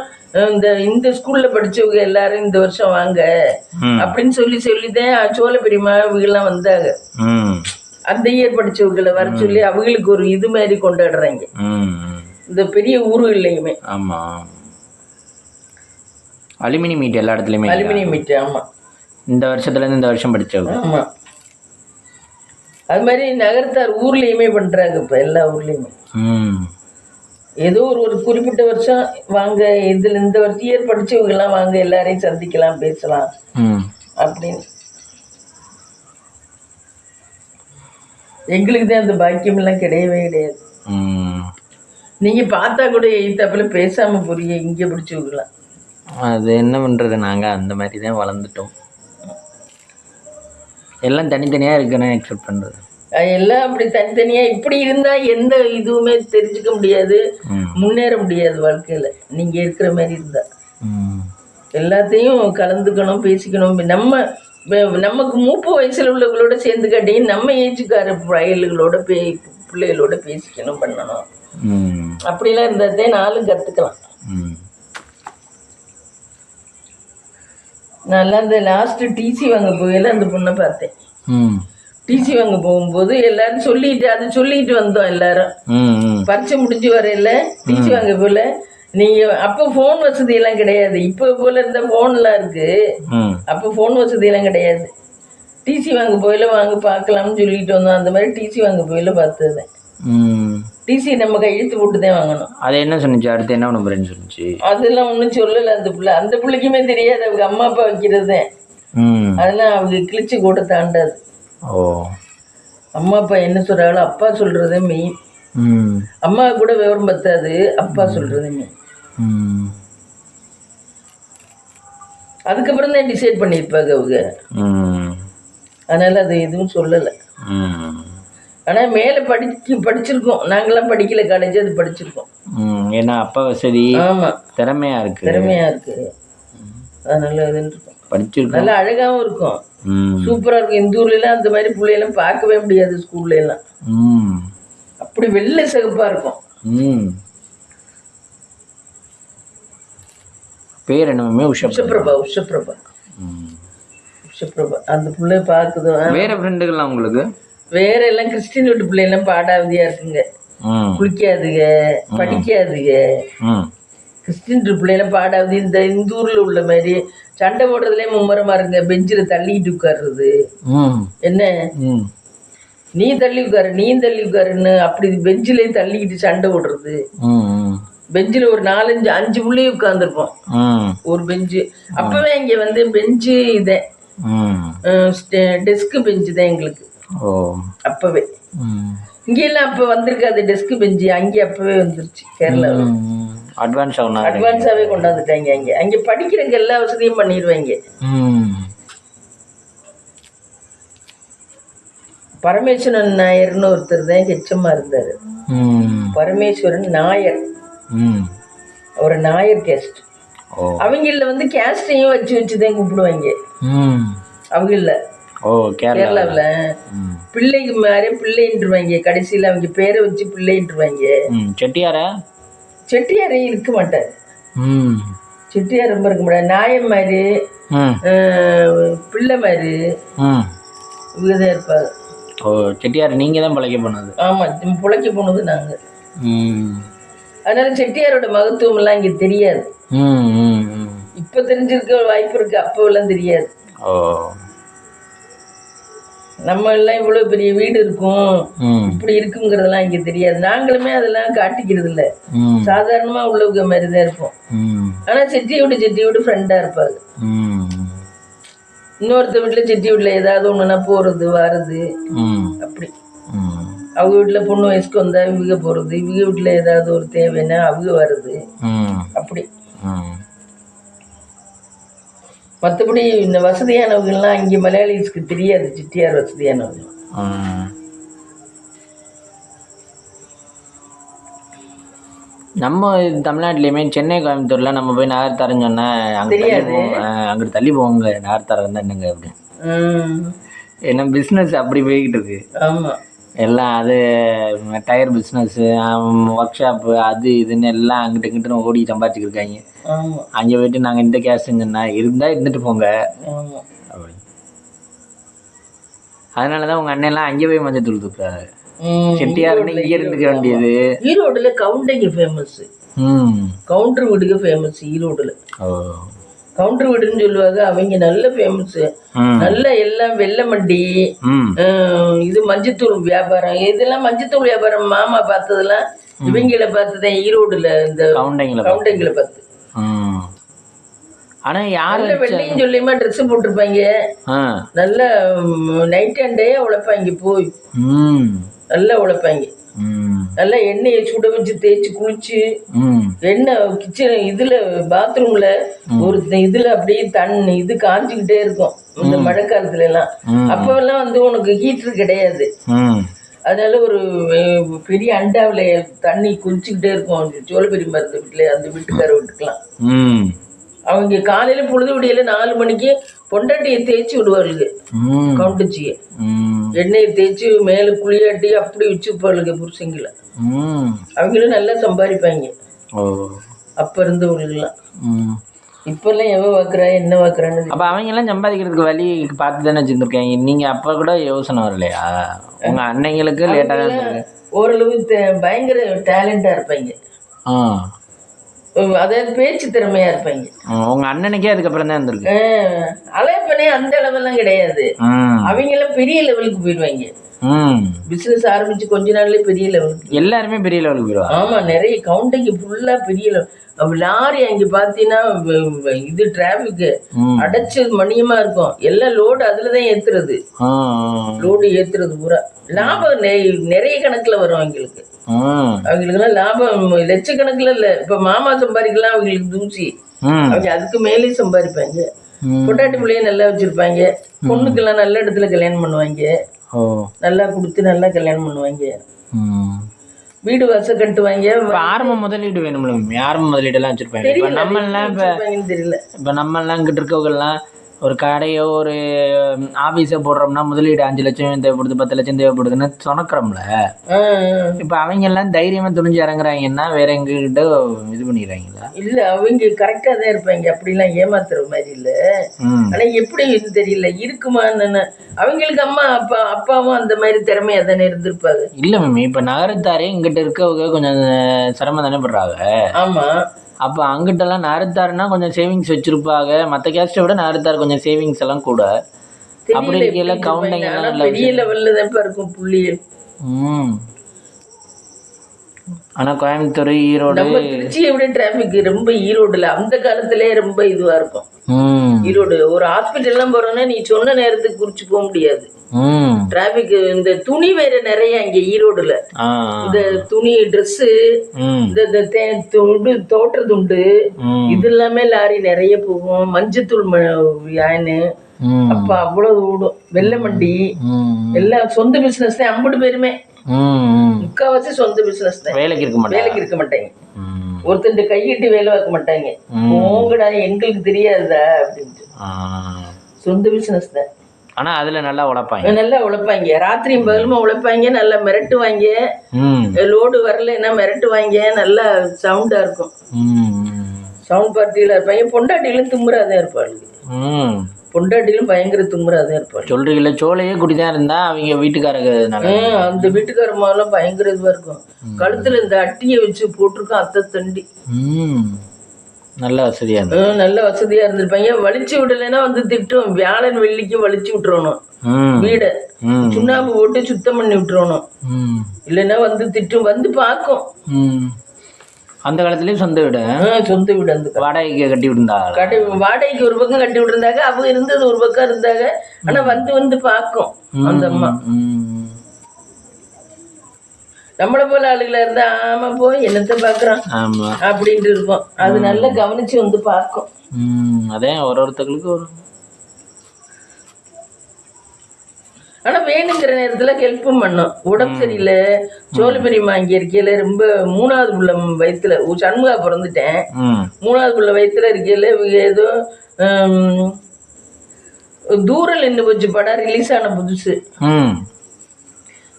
இந்த ஸ்கூல்ல படிச்சவங்க எல்லாரும் இந்த வருஷம் வாங்க அப்படின்னு சொல்லிதான் சோழ பெரியம்மா இவங்கெல்லாம் வந்தாங்க. அந்த இயர் படிச்சவங்களை வர சொல்லி அவங்களுக்கு ஒரு இது மாதிரி கொண்டாடுறாங்க. இந்த பெரிய ஊரு இல்லையுமே. ஆமா, அலுமினி மீட் எல்லா இடத்துலயுமே. Alumni meet. ஆமா, இந்த வருஷத்துல இருந்து இந்த வருஷம் படிச்சவங்க. ஆமா, அது மாதிரி நகரத்தார் ஊர்லயுமே பண்றாங்க இப்ப எல்லா ஊர்லயுமே. ஏதோ ஒரு குறிப்பிட்ட வருஷம் வாங்க, இதுல இந்த வருஷம் இயர் படிச்சவங்க எல்லாம் வாங்க, எல்லாரையும் சந்திக்கலாம், பேசலாம் அப்படின்னு. எங்களுக்கு தான் அந்த பாக்கியம் எல்லாம் கிடையவே கிடையாது. நீங்க பார்த்தா கூட எய்த்தாப்புல பேசாம போறீங்க இங்க பிடிச்சவங்கலாம். அது என்ன பண்றது, நாங்க அந்த மாதிரி தான் வளர்ந்துட்டோம். எல்லாம் தனித்தனியா இருக்கணும் எக்ஸ்பெக்ட் பண்றது. எல்லாம் அப்படி தனித்தனியா இப்படி இருந்தா எந்த இதுவுமே தெரிஞ்சுக்க முடியாது, முன்னேற முடியாது வாழ்க்கையில. நீங்க இருக்கிற மாதிரி இருந்தா எல்லாத்தையும் கலந்துக்கணும், பேசிக்கணும். நமக்கு 30 வயசுல உள்ளவங்களோட சேர்ந்து காட்டிங்க, நம்ம ஏஜுக்கார வயல்களோட பிள்ளைகளோட பேசிக்கணும், பண்ணணும். அப்படிலாம் இருந்தாதே நாளும் கத்துக்கலாம். நல்லா இந்த லாஸ்ட் டிசி வாங்க போகல அந்த பொண்ணை பார்த்தேன். டிசி வாங்க போகும்போது எல்லாரும் சொல்லிட்டு வந்தோம். எல்லாரும் பரீட்சை முடிஞ்சு வரையில டிசி வாங்க போல. நீங்க அப்ப போன் வசதி எல்லாம் கிடையாது, இப்ப போல இருந்த போன்லாம் இருக்கு. அப்ப போன் வசதி எல்லாம் கிடையாது. டிசி வாங்க போயில வாங்க பார்க்கலாம்னு சொல்லிட்டு வந்தோம். அந்த மாதிரி டிசி வாங்க போயில பார்த்தது. டிசி நம்ம கையெழுத்து போட்டுதான் வாங்கணும். அது என்ன சொன்னிச்சு, அடுத்து என்ன பண்ண சொல்லிச்சு? அதெல்லாம் ஒன்றும் சொல்லல. அந்த பிள்ளைக்குமே தெரியாது, அவங்க அம்மா அப்பா வைக்கிறதே. அதெல்லாம் அவங்க கிழிச்சு கூட தாண்டாது. அம்மா அப்பா என்ன சொல்றாங்களோ அப்பா சொல்றதே மெயின். அம்மா கூட விவரம் பத்தாது, அப்பா சொல்றதே மெயின். அதுக்கப்புறம் தான் டிசைட் பண்ணியிருப்பாங்க அவங்க. அதனால அது எதுவும் சொல்லலை. ஆனால் மேலே படிச்சிருக்கோம். நாங்களாம் படிக்கல, காலேஜ் அது படிச்சிருக்கோம். ஏன்னா அப்பா வசதி. ஆமாம், திறமையா இருக்கு. அதனால இதுன்னு படிச்சிருக்கோம். நல்லா அழகாகவும் இருக்கும், சூப்பராக இருக்கும். இந்த ஊர்லாம் அந்த மாதிரி பிள்ளையெல்லாம் பார்க்கவே முடியாது. ஸ்கூல்ல எல்லாம் அப்படி வெள்ளை சிகப்பாக இருக்கும். பேர் என்னமே உஷப்பிரபா. அந்த பிள்ளை பார்க்குதோ. வேற ஃப்ரெண்டுகள்லாம் உங்களுக்கு? வேற எல்லாம் கிறிஸ்டின் வீட்டு பிள்ளைலாம் பாடாவதியா இருக்குங்க, குளிக்காதுங்க, படிக்காதுங்க. கிறிஸ்டின் பிள்ளைலாம் பாடாவது. இந்த ஊர்ல உள்ள மாதிரி சண்டை போடுறதுலேயே மும்மரமா இருங்க. பெஞ்சில் தள்ளிக்கிட்டு உட்கார்றது. என்ன நீ தள்ளி உட்காரு, நீ தள்ளி உட்காருன்னு அப்படி பெஞ்சிலே தள்ளிக்கிட்டு சண்டை போடுறது. பெஞ்சில் ஒரு 4-5 பிள்ளையும் உட்கார்ந்துருப்போம் ஒரு பெஞ்சு. அப்பவே இங்க வந்து பெஞ்சு இதே டெஸ்க் பெஞ்சு தான் எங்களுக்கு அப்பவே. இங்கெல்லாம் அப்ப வந்திருக்காது டெஸ்க் பெஞ்சு, அங்கே அப்பவே வந்துருச்சு. கேரளாவில் அட்வான்ஸாவே கொண்டாந்துட்டாங்க. அங்கே படிக்கிறவங்க எல்லா வசதியும் பண்ணிடுவாங்க. பரமேஸ்வரன் நாயர்னு ஒருத்தர் தான் ஹெச்எம்மா இருந்தாரு. பரமேஸ்வரன் நாயர், ஒரு நாயர் கேஸ்ட். அவங்கள வந்து கேஸ்டையும் வச்சுதான் கூப்பிடுவாங்க. அவங்கள கேரளாவில் பிள்ளைக்கு மாதிரி பிள்ளைன்றுவாங்க. கடைசியில் அவங்க பேரை வச்சு பிள்ளைன்றுவாங்க. செட்டியாரே இருக்க மாட்டார். செட்டியார் ரொம்ப இருக்க மாட்டார். நாயம் மாதிரி, பிள்ளை மாதிரி இவங்கதான் இருப்பாங்க. செட்டியார் நீங்க தான் பிழைக்க போனது? ஆமா, பிழைக்க போனது நாங்க. அதனால செட்டியாரோட மகத்துவம் எல்லாம் இங்க தெரியாது. இப்ப தெரிஞ்சிருக்க வாய்ப்பு இருக்கு, அப்போ எல்லாம் தெரியாது. நம்ம எல்லாம் இவ்வளவு பெரிய வீடு இருக்கும், இப்படி இருக்குங்கிறதெல்லாம் இங்க தெரியாது. நாங்களுமே அதெல்லாம் காட்டிக்கிறது இல்ல, சாதாரணமா உள்ளவங்க மாதிரிதான் இருப்போம். ஆனா செட்டியோடு ஃப்ரெண்டா இருப்பாங்க. இன்னொருத்த வீட்டுல செட்டி வீட்டுல ஏதாவது ஒண்ணுன்னா போறது வர்றது அப்படி. அவங்க வீட்டுல பொண்ணு வயசுக்கு வந்தா இவங்க போறது, இவங்க வீட்டுல ஏதாவது ஒரு தேவைன்னா அவங்க வர்றது அப்படி. மற்றபடி இந்த வசதியானவங்கலாம் இங்கே மலையாளிஸ்க்கு தெரியாது, செட்டியார் வசதியானவங்க. நம்ம தமிழ்நாட்டிலையுமே சென்னை கோயம்புத்தூர்ல நம்ம போய் நகர்த்தாரன்னு சொன்னா தெரியாது, அங்கிட்டு தள்ளி போவாங்க. நகர்த்தார வந்தா என்னங்க அப்படின்னு. ஏன்னா பிஸ்னஸ் அப்படி போய்கிட்டு இருக்கு. ஆமாம், எல்லாம் அது டயர் பிஸ்னஸ், ஒர்க் ஷாப்பு, அது இதுன்னு எல்லாம் அங்கிட்டு இங்கிட்டு ஓடி சம்பாதிச்சுக்கிருக்காங்க. அங்கே போயிட்டு நாங்கள் இந்த கேஸ் சொன்னா இருந்தால் இருந்துட்டு போங்க அப்படி. அதனாலதான் உங்க அண்ணன் எல்லாம் அங்கே போய் மஞ்சள் தூள் தூக்குறாரு. செட்டியாருன்னு இங்கே இருந்துக்க வேண்டியது. ஈரோடுல கவுண்டங்க ஃபேமஸ். கவுண்டர் வீடுக்கு ஃபேமஸ் ஈரோடுல. கவுண்டர் வீடுன்னு சொல்லுவாங்க. அவங்க நல்ல ஃபேமஸ். நல்ல எல்லாம் வெள்ளை மண்டி, இது மஞ்சத்தூள் வியாபாரம். இதெல்லாம் மஞ்சத்தூள் வியாபாரம் மாமா பார்த்ததெல்லாம் இவங்கள பார்த்துதான் ஈரோடுல இந்த கவுண்டங்களை பார்த்து. ஆனா யாரு வெள்ளையும் சொல்லியுமா ட்ரெஸ் போட்டிருப்பாங்க. நல்ல நைட் அண்ட் டே உழைப்பாங்க. போய் நல்லா உழைப்பாங்க. நல்லா எண்ணெயை சுட வச்சு தேய்ச்சி குளிச்சு, எண்ணெய் கிச்சன் இதுல பாத்ரூம்ல ஒரு இதுல அப்படியே தண்ணி இது காஞ்சிக்கிட்டே இருக்கும் இந்த மழை காலத்துல எல்லாம். அப்பெல்லாம் வந்து உனக்கு ஹீட்டர் கிடையாது. அதனால ஒரு பெரிய அண்டாவில தண்ணி குளிச்சுக்கிட்டே இருக்கும். சோழபெரிய மருந்து வீட்டுல அந்த வீட்டுக்கார வீட்டுக்கெல்லாம் அவங்க காலையில பொழுது விடியல 4 மணிக்கு பொண்டாட்டியை தேய்ச்சி விடுவாளுங்க. கவுண்டச்சிய எண்ணெயை தேய்ச்சி மேல குளியாட்டி அப்படி வச்சுப்பாளுங்க புருஷங்கள. அவங்களும் நல்லா சம்பாதிப்பாங்க அப்ப இருந்தவங்களுக்குலாம். இப்ப எல்லாம் எவ வாக்குறா என்ன வாக்குறான்னு. அப்ப அவங்க எல்லாம் சம்பாதிக்கிறதுக்கு வழி பார்த்து தானே வச்சிருந்துருக்காங்க. நீங்க அப்ப கூட யோசனை வரலையா? உங்க அன்னைங்களுக்கு லேட்டா தான் ஓரளவு பயங்கர டேலண்டா இருப்பாங்க. அதாவது பேச்சு திறமையா இருப்பாங்க. உங்க அண்ணனுக்கே அதுக்கப்புறம் தான் இருந்திருக்கு. அலைப்பனே அந்த அளவெல்லாம் கிடையாது. அவங்க எல்லாம் பெரிய லெவலுக்கு போயிடுவாங்க. பிசினஸ் ஆரம்பிச்சு கொஞ்ச நாள்லயே பெரிய லெவலுக்கு எல்லாருமே பெரிய லெவலுக்கு போயிடுவாங்க. ஆமா, நிறைய கவுண்டிங் ஃபுல்லா பெரிய லெவல். லாரி அங்க பாத்தீங்கன்னா இது டிராபிக் அடைச்சது மணியமா இருக்கும். எல்லாம் லோடு அதுலதான் ஏத்துறது. லோடு ஏத்துறது பூரா லாபம் நிறைய கணக்குல வரும் அவங்களுக்கு. அவங்களுக்கு எல்லாம் லாபம் லட்சக்கணக்குல இல்ல. இப்ப மாமா சம்பாதிக்கலாம் அவங்களுக்கு தூசி. அவங்க அதுக்கு மேலேயும் சம்பாதிப்பாங்க. பொட்டாட்டி பிள்ளைய நல்லா வச்சிருப்பாங்க. பொண்ணுக்கெல்லாம் நல்ல இடத்துல கல்யாணம் பண்ணுவாங்க. நல்லா கொடுத்து நல்லா கல்யாணம் பண்ணுவாங்க. வீடு வாசல் கட்டுவாங்க. ஆரம்ப முதலீடு வேணும்ல. ஆரம்ப முதலீடு எல்லாம் வச்சிருப்பாங்க. இப்ப நம்ம எல்லாம் தெரியல. இப்ப நம்ம எல்லாம் இங்கிட்டு இருக்கவங்க எல்லாம் ஒரு கடையோ ஒரு ஆபீஸை போடுறோம்னா முதலீடு 5 லட்சம் தேவைப்படுது 10 லட்சம் தேவைப்படுதுன்னு சொன்னக்கிறோம்ல. இப்ப அவங்க எல்லாம் தைரியமா துணிஞ்சு இறங்குறாங்கன்னா வேற எங்ககிட்ட இது பண்ணிடுறாங்களா? இல்ல, அவங்க கரெக்டா தான் இருப்பாங்க. அப்படிலாம் ஏமாத்துற மாதிரி இல்ல. ஆனா எப்படி தெரியல இருக்குமா என்னன்னு. அவங்களுக்கு அம்மா அப்பாவும் அந்த மாதிரி திறமையா தானே இருந்திருப்பாங்க. இல்ல மேம், இப்ப நகரத்தாரே இங்கிட்ட இருக்கவங்க கொஞ்சம் சிரமம் தானே படுறாங்க. ஆமா, அப்போ அங்கிட்டலாம் நகரத்தாருன்னா கொஞ்சம் சேவிங்ஸ் வச்சிருப்பாங்க. மற்ற கேஸ்ட்டை விட நகரத்தார் கொஞ்சம் சேவிங்ஸ் எல்லாம் கூட. அப்படி இருக்கையில கவுண்டிங் எல்லாம் பெரிய லெவல்ல தான் இருக்கும் புள்ளியல். ஆனா கோயம்புத்தூர் ஈரோடு நம்ம திருச்சியை விட டிராபிக் ரொம்ப ஈரோடுல அந்த காலத்திலே ரொம்ப இதுவா இருக்கும். ஈரோடு ஒரு ஹாஸ்பிட்டல் எல்லாம் போறோம்னா நீ சொன்ன நேரத்துக்கு குறிச்சு போக முடியாது. டிராபிக். இந்த துணி வேற நிறைய இங்க ஈரோடுல. இந்த துணி ட்ரெஸ் இந்த தோற்ற துண்டு இது எல்லாமே லாரி நிறைய போகும். மஞ்சத்தூள் யானு அப்ப அவ்வளவு ஓடும். வெள்ளை மண்டி எல்லாம் சொந்த பிசினஸ் தான். 50 பேருமே முக்காவாசி சொந்த பிசினஸ் தான். வேலைக்கு இருக்க மாட்டாங்க. ஒருத்தன் கையிட்டு வேலை பார்க்க மாட்டாங்க. போங்கடா எங்களுக்கு தெரியாதா அப்படின்ட்டு சொந்த பிசினஸ் தான். ஆனா அதுல நல்லா உழைப்பாங்க. ராத்திரியும் பகலுமா உழைப்பாங்க. நல்லா மிரட்டுவாங்க. லோடு வரலன்னா மிரட்டுவாங்க. நல்லா சவுண்டா இருக்கும். சவுண்ட் பார்ட்டியில இருப்பாங்க. பொண்டாட்டியிலும் தும்புறாதான் இருப்பாங்க. பொண்டாட்டிலும் பயங்கர தும்புறாதான் இருப்பாங்க. சொல்றீங்களா? சோலையே குடிதான் இருந்தா அவங்க வீட்டுக்காரங்க அந்த வீட்டுக்கார மாதிரிலாம் பயங்கர இதுவா இருக்கும். கழுத்துல இந்த அட்டியை வச்சு போட்டிருக்கோம் அத்தை தண்டி. நல்ல வசதியா இருந்திருப்பாங்க. வலிச்சு விடலைன்னா வந்து திட்டும். வியாழன் வெள்ளிக்கு வலிச்சு விட்டுறணும். வீட சுண்ணாம்பு போட்டு சுத்தம் பண்ணி விட்டுறணும். இல்லைன்னா வந்து திட்டும். வந்து பார்க்கும். அந்த காலத்துலயும் சொந்த வீடு அந்த வாடகைக்கு கட்டி விட்டுருந்தாங்க. வாடகைக்கு ஒரு பக்கம் கட்டி விட்டுருந்தாங்க. அவங்க இருந்தது ஒரு பக்கம் இருந்தாங்க. ஆனா வந்து பார்க்கும் அந்த அம்மா. நம்மளை போல ஆளுகளா இருந்தா ஆமா போய் என்னத்த பாக்குறான் அப்படின்ட்டு இருப்போம். அது நல்லா கவனிச்சு வந்து பார்க்கும். அதே ஒருத்தங்களுக்கு ஒரு. ஆனா வேணுங்கிற நேரத்துல ஹெல்ப்பும் பண்ணும். உடம்பு சரியில்லை. சோழபெரியம்மா இங்க இருக்கையில ரொம்ப 3வது புள்ள வயிற்றுல சண்முகா பிறந்துட்டேன். 3வது புள்ள வயிற்றுல இருக்கையில ஏதோ தூரல் நின்று போச்சு. படம் ரிலீஸ் ஆன புதுசு.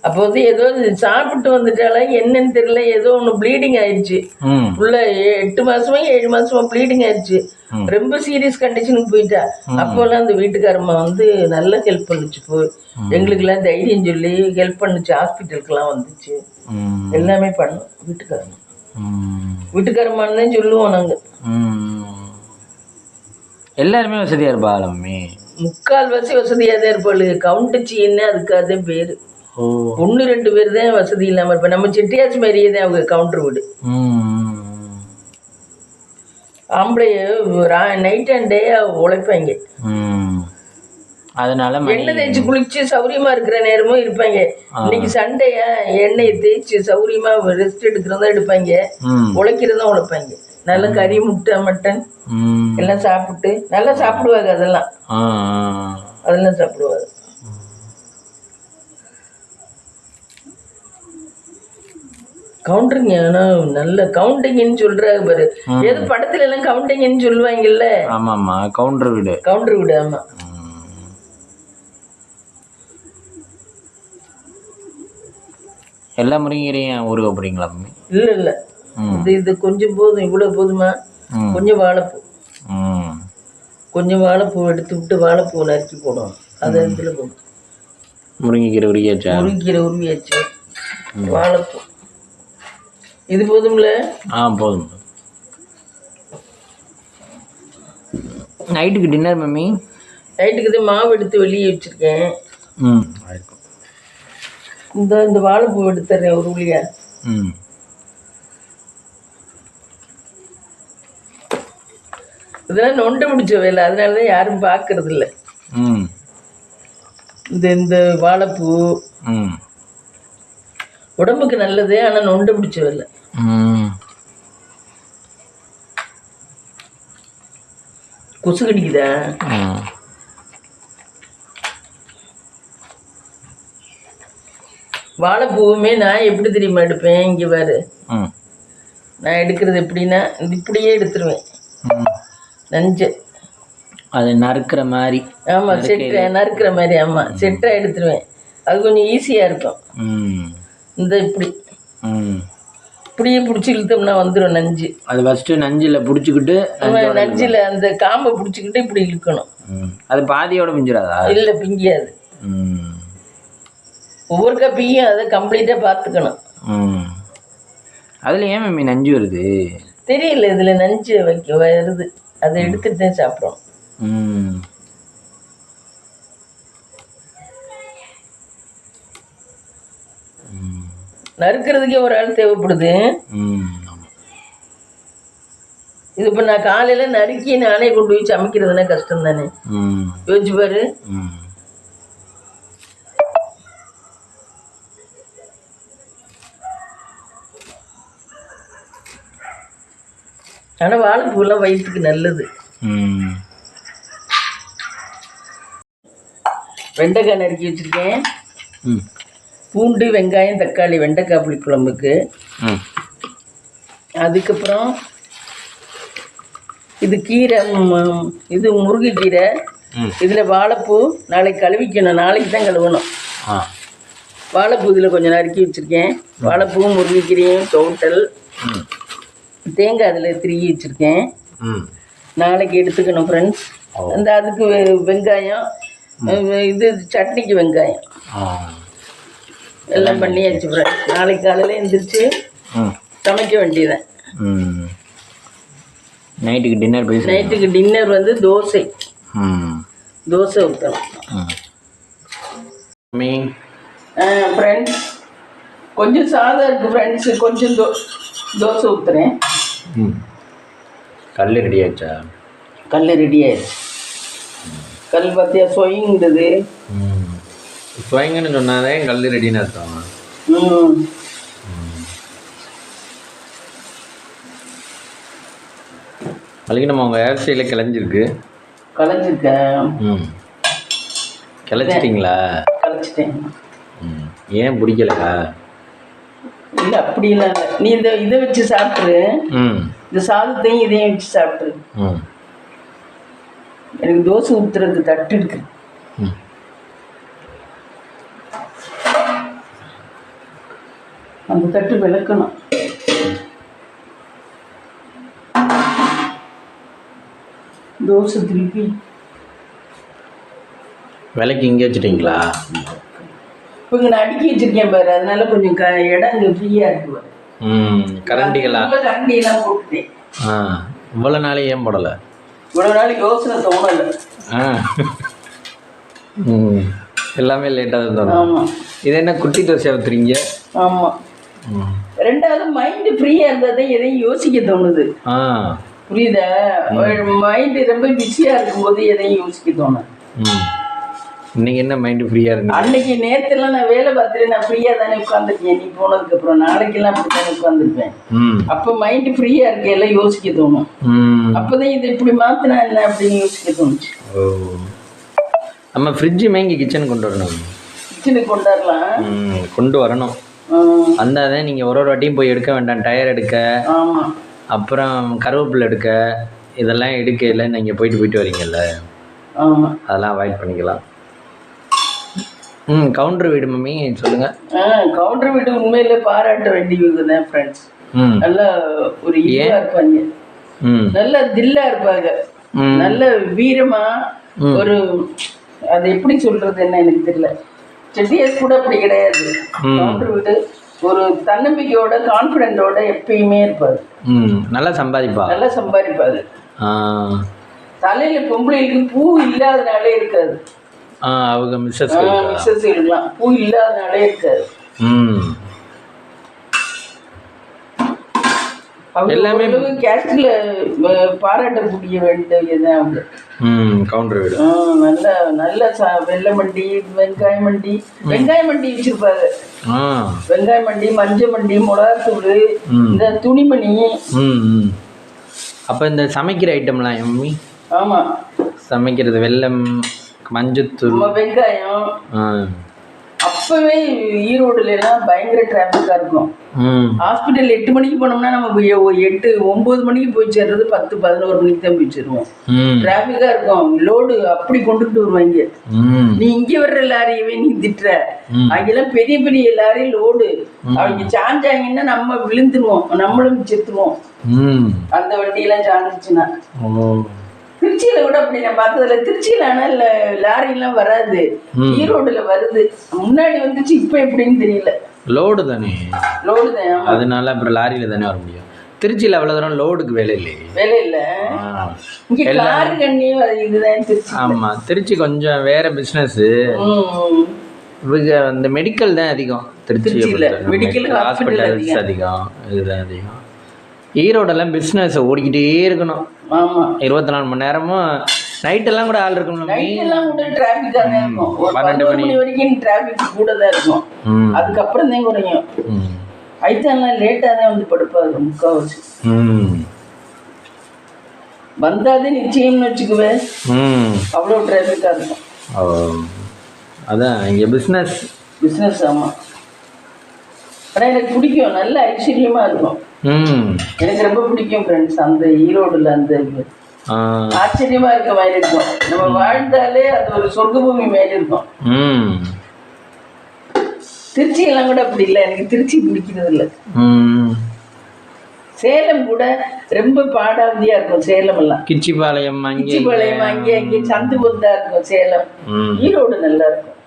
அப்போ வந்து ஏதோ சாப்பிட்டு வந்துட்டால என்னன்னு தெரியல. ஏதோ ஒண்ணு ப்ளீடிங் ஆயிடுச்சு. உள்ள 8 மாசமா 7 மாசமா ப்ளீடிங் ஆயிடுச்சு. ரொம்ப சீரியஸ் கண்டிஷனுக்கு போயிட்டா. அப்போல்லாம் அந்த வீட்டுக்காரம்மா வந்து நல்ல ஹெல்ப் பண்ணுச்சு. போய் எங்களுக்கெல்லாம் தைரியம் சொல்லி ஹெல்ப் பண்ணுச்சு. ஹாஸ்பிட்டலுக்கெல்லாம் வந்துச்சு. எல்லாமே பண்ணும் வீட்டுக்காரம்மா. வீட்டுக்காரம்மான்னு தான் சொல்லுவோம் நாங்கள். எல்லாருமே வசதியாக இருப்பாள் மம்மி. முக்கால்வாசி வசதியாக தான் இருப்பாள். கவுண்டச்சி என்ன அதுக்காக தான் பேர். 1-2 பேர் தான் வசதி இல்லாமல் இருப்பேன். நம்ம செட்டியாச்சு மாதிரியே தான் அவங்க கவுண்டர் வீடு. ஆம்பளைய நைட் அண்ட் டே உழைப்பாங்க. அதனால எண்ணெய் தேய்ச்சி குளிச்சு சௌரியமா இருக்கிற நேரமும் இருப்பாங்க. இன்னைக்கு சண்டையா எண்ணெயை தேய்ச்சி சௌரியமா ரெஸ்ட் எடுக்கிறதா எடுப்பாங்க, உழைக்கிறதும் உழைப்பாங்க. நல்லா கறி முட்டை மட்டன் எல்லாம் சாப்பிட்டு நல்லா சாப்பிடுவாங்க. அதெல்லாம் சாப்பிடுவாங்க. கவுண்டரிங்க. ஆனால் நல்ல கவுண்டிங்னு சொல்றாங்க பாரு. ஏதோ படத்துல எல்லாம் கவுண்டிங்னு சொல்லுவாங்கல்ல. ஆமாம்மா, கவுண்டர் வீடு. கவுண்டர் வீடு. ஆமா. எல்லா முருங்கைக்கீரையும் ஊறுக போடுறீங்களா மம்மி? இல்ல இது கொஞ்சம் போதும். இவ்வளவு போதுமா? கொஞ்சம் வாழைப்பூ, கொஞ்சம் வாழைப்பூ எடுத்து விட்டு வாழைப்பூ நறுக்கி போடும். அது இதுல போடும். முருங்கைக்கீரை உருவியாச்சா? முருங்கைக்கீரை உருவியாச்சு. வாழைப்பூ இது போதும்ல? போதும். நைட்டுக்கு டின்னர் மம்மி? நைட்டுக்கு தான் மாவு எடுத்து வெளியே வச்சிருக்கேன். இந்த வாழைப்பூ எடுத்துறேன் ஒரு உளியா. இதெல்லாம் நொண்டை பிடிச்ச வேலை, அதனாலதான் யாரும் பாக்குறது இல்லை. இந்த வாழைப்பூ உடம்புக்கு நல்லது, ஆனா நொண்டை பிடிச்ச வேலை. கொசு கடிக்குதா? வாழைப்பூவுமே நான் எப்படி தெரியுமா எடுப்பேன்? இங்க பாரு, நான் எடுக்கிறது எப்படின்னா இப்படியே எடுத்துருவேன். நஞ்சு அது நறுக்கிற மாதிரி. ஆமா, செட்டை நறுக்கிற மாதிரி. ஆமா, செட்டா எடுத்துருவேன். அது கொஞ்சம் ஈஸியா இருக்கும். இந்த இப்படியே பிடிச்சி இழுத்தோம்னா வந்துடும் நஞ்சு. அது ஃபர்ஸ்ட் நஞ்சில் பிடிச்சிக்கிட்டு, நஞ்சில் அந்த காம்பை பிடிச்சிக்கிட்டு இப்படி இழுக்கணும். அது பாதியோட பிஞ்சிடாதா? இல்லை, பிஞ்சியாது. ஒவ்வொருக்கா பியும் அதை கம்ப்ளீட்டா பார்த்துக்கணும். அதில் ஏன் மம்மி நஞ்சு வருது தெரியல. இதில் நஞ்சு வருது, அதை எடுத்துட்டு தான் சாப்பிட்றோம். நறுக்கிறதுக்கே ஒரு ஆள் தேவைப்படுது. இது இப்போ நான் காலையில நறுக்கி நானே கொண்டு போய் சமைக்கிறதுனா கஷ்டம் தானே? யோசிச்சு பாரு. ஆனா வாழைப்பூலாம் வயிற்றுக்கு நல்லது. வெண்டைக்காய் நறுக்கி வச்சிருக்கேன். பூண்டு, வெங்காயம், தக்காளி, வெண்டைக்காய் புளி குழம்புக்கு. அதுக்கப்புறம் இது கீரை, இது முருங்கைக்கீரை. இதில் வாழைப்பூ நாளைக்கு கழுவிக்கணும். நாளைக்கு தான் கழுவணும். வாழைப்பூ இதில் கொஞ்சம் நறுக்கி வச்சுருக்கேன். வாழைப்பூவும் முருங்கைக்கீரையும் டோட்டல். தேங்காய் அதில் திருகி வச்சுருக்கேன். நாளைக்கு எடுத்துக்கணும் ஃப்ரெண்ட்ஸ். அந்த அதுக்கு வெங்காயம், இது சட்னிக்கு வெங்காயம் எல்லாம் பண்ணியாச்சு ஃப்ரெண்ட்ஸ். நாளைக்கு காலையில் எழுந்திரிச்சு சமைக்க வேண்டியதான். நைட்டுக்கு டின்னர் நைட்டுக்கு டின்னர் வந்து தோசை ஊற்றணும். ஃப்ரெண்ட்ஸ் கொஞ்சம் சாதம் இருக்குது ஃப்ரெண்ட்ஸு. கொஞ்சம் தோசை ஊற்றுறேன். கல் ரெடி ஆயிடுச்சா? கல் ரெடி ஆயிடுச்சு. கல் பார்த்தியா சொயிங்குது. சொயங்கன்னு சொன்னாலே கல் ரெடின்னு அர்த்தம். அதுக்கு நம்ம உங்கள் ஹேர் ஸ்டைலில் கிளஞ்சிருக்கேன். கிளச்சிட்டிங்களா? கிளச்சிட்டேன். ஏன் பிடிக்கலக்கா? இல்லை, அப்படிலாம் இல்லை. நீ இதை வச்சு சாப்பிட்ரு. இந்த சாதத்தையும் இதையும் வச்சு சாப்பிட்ரு. எனக்கு தோசை ஊற்றுறதுக்கு தட்டு இருக்கு. அந்த தட்டு விளக்கணும். தோசை திருப்பி விலைக்கு இங்கே வச்சுட்டீங்களா? இப்போ இங்கே நான் அடுக்கி வச்சிருக்கேன் பாரு, அதனால கொஞ்சம் இடம் இங்கே ஃப்ரீயாக இருக்கு பாரு. கரண்டிகளா? கரண்டியெல்லாம் போட்டுட்டேன். இவ்வளோ நாளே ஏன் போடலை? இவ்வளோ நாள் யோசனை தோணலை. எல்லாமே லேட்டாக தான் தோணும். ஆமாம். இது என்ன குட்டி தோசை ஊற்றுறீங்க? ஆமாம். ரெண்டாவது மைண்டு ஃப்ரீயாக இருந்தால் தான் எதையும் யோசிக்க தோணுது. புரியுதா? மைண்டு ரொம்ப பிஸியாக இருக்கும்போது எதையும் யோசிக்க தோணும். இன்னைக்கு என்ன மைண்டு ஃப்ரீயாக இருக்கு? அன்னைக்கு நேரத்துலாம் நான் வேலை பார்த்துட்டு நான் ஃப்ரீயாக தானே உட்காந்துருக்கேன். நீ போனதுக்கப்புறம் நாளைக்கெல்லாம் அப்படி தானே உட்காந்துருப்பேன். அப்போ மைண்டு ஃப்ரீயாக இருக்க எல்லாம் யோசிக்க தோணும். அப்போதான் இது இப்படி மாற்றினா என்ன அப்படின்னு யோசிக்க தோணுச்சு. நம்ம ஃப்ரிட்ஜு மேங்கி கிச்சன் கொண்டு வரணும். கிச்சனுக்கு கொண்டாடலாம். கொண்டு வரணும். வந்தாதான் நீங்கள் ஒரு வாட்டியும் போய் எடுக்க வேண்டாம். டயர் எடுக்க, அப்புறம் கருவேப்பிலை எடுக்க, இதெல்லாம் எடுக்கையில் நீங்கள் போயிட்டு வரீங்கல்ல, அதெல்லாம் அவாய்ட் பண்ணிக்கலாம். கவுண்டர் வீடு மம்மி சொல்லுங்கள். கவுண்டர் வீடு உண்மையிலே பாராட்ட வேண்டியவங்க தான் ஃப்ரெண்ட்ஸ். நல்லா ஒரு இதாக இருப்பாங்க, நல்லா தில்லா இருப்பாங்க, நல்ல வீரமா. ஒரு அது எப்படி சொல்றது என்ன எனக்கு தெரியல. செட்டியாஸ் கூட அப்படி கிடையாது. கவுண்டர் வீடு ஒரு தன்னம்பிக்கையோட கான்ஃபிடென்ட்டோட எப்பயுமே இருப்பாரு. நல்லா சம்பாதிப்பாரு. தலையில பொம்பளைகளுக்கு பூ இல்லாதனாலே இருக்காது. அவங்க மிஸ்ஸஸ் இருக்கலாம், பூ இல்லாதனாலே இருக்காது. எல்லாமே கேஸ்ட்ல பாராட்டக்கூடிய வேண்டியதுதான் அவங்க. கவுண்டர் வீடு நல்ல நல்ல வெள்ளை மண்டி, வெங்காய மண்டி வச்சிருப்பாரு. வெங்காய மண்டி, மஞ்சள் மண்டி, மிளகாத்தூள், இந்த துணிமணி. அப்ப இந்த சமைக்கிற ஐட்டம்லாம் எம்மி? ஆமா, சமைக்கிறது வெல்லம், மஞ்சத்தூள், வெங்காயம். அப்பவே ஈரோடுல எல்லாம் பயங்கர டிராபிக்கா இருக்கும். ஹாஸ்பிட்டல் 8 மணிக்கு போனோம்னா நம்ம 8-9 மணிக்கு போய் சேர்றது 10-11 மணிக்கு தான் போய் சேருவோம். டிராபிக்கா இருக்கும். லோடு அப்படி கொண்டுட்டு வருவாங்க. நீ இங்க வர்ற லாரியவே நீ திட்டுற, அங்கெல்லாம் பெரிய பெரிய லாரி லோடு. அவங்க சாஞ்சாங்கன்னா நம்ம விழுந்துருவோம், நம்மளும் செத்துருவோம். அந்த வண்டியெல்லாம் சாஞ்சிச்சுன்னா. திருச்சியில கூட அப்படி நான் பார்த்ததுல. திருச்சியில ஆனால் லாரிலாம் வராது, ஈரோடுல வருது. முன்னாடி வந்துச்சு, இப்ப எப்படின்னு தெரியல. லோடு தானே, லோடு தான். அதனால அப்புறம் லாரியில தானே வர முடியும். திருச்சியில அவ்வளவு தூரம் லோடுக்கு வேலை இல்ல. இங்க கார் கண்ணி இதுதான் திருச்சி. ஆமா, திருச்சி கொஞ்சம் வேற பிசினஸ். இந்த மெடிக்கல் தான் அதிகம் திருச்சியில. மெடிக்கல் ஹாஸ்பிட்டல்ஸ் அதிகம், இதுதான் அதிகம். ஈரோடெல்லாம் பிஸ்னஸ் ஓடிக்கிட்டே இருக்கணும். 24 மணி நேரமும். நைட்டெல்லாம் கூட ஆள் இருக்கணும். நைட்டெல்லாம் கூட டிராஃபிக்காக தான் இருக்கும். 12 மணி வரைக்கும் டிராஃபிக் கூட தான் இருக்கும். அதுக்கப்புறம் தான் குறையும். ஐட்டெல்லாம் லேட்டாக தான் வந்து படுப்பாங்க முக்கால்வாசி. வந்தாதே நிச்சயம்னு வச்சுக்குவேன், அவ்வளோ டிராஃபிக்காக இருக்கும். அதான் இங்கே பிஸ்னஸ். ஆமாம். ஆனால் எனக்கு பிடிக்கும், நல்ல ஐஸ்வர்யமாக இருக்கும். எனக்கு ரொம்ப பிடிக்கும் ஃப்ரெண்ட்ஸ். அந்த ஈரோடுல அந்த ஆச்சரியமா இருக்க மாதிரி இருக்கும். நம்ம வாழ்ந்தாலே அது ஒரு சொர்க்க பூமி மாதிரி இருக்கும். திருச்சி எல்லாம் கூட அப்படி இல்லை. எனக்கு திருச்சி பிடிக்கிறது இல்லை. சேலம் கூட ரொம்ப பாடாவதியா இருக்கும். சேலம் எல்லாம் கிச்சிபாளையம் அங்கே சந்து பொந்தா இருக்கும். சேலம், ஈரோடு நல்லா இருக்கும்.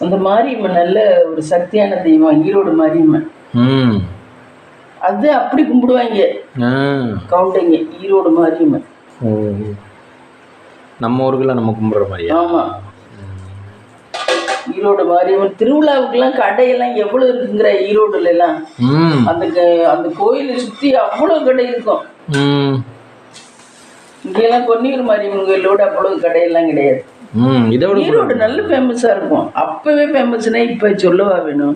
அந்த மாரியம்மன் நல்ல ஒரு சக்தியான தெய்வம், ஈரோடு மாரியம்மன். அது அப்படி கும்பிடுவாங்க கவுண்டைங்க, ஈரோடு மாரியம்மன். நம்ம ஊருக்குள்ள நம்ம கும்பிடுற மாதிரி. ஆமா, ஈரோடு மாரியம்மன் திருவிழாவுக்குலாம் கடையெல்லாம் எவ்வளவு இருக்குங்கிற ஈரோடுல எல்லாம். அந்த கோயிலை சுத்தி அவ்வளவு கடை இருக்கும். இங்கெல்லாம் பொன்னியூர் மாரியம்மன் கோயிலோட அவ்வளவு கடையெல்லாம் கிடையாது. ஈரோடு நல்ல ஃபேமஸா இருக்கும். அப்பவே ஃபேமஸ்னா இப்ப சொல்லவா வேணும்.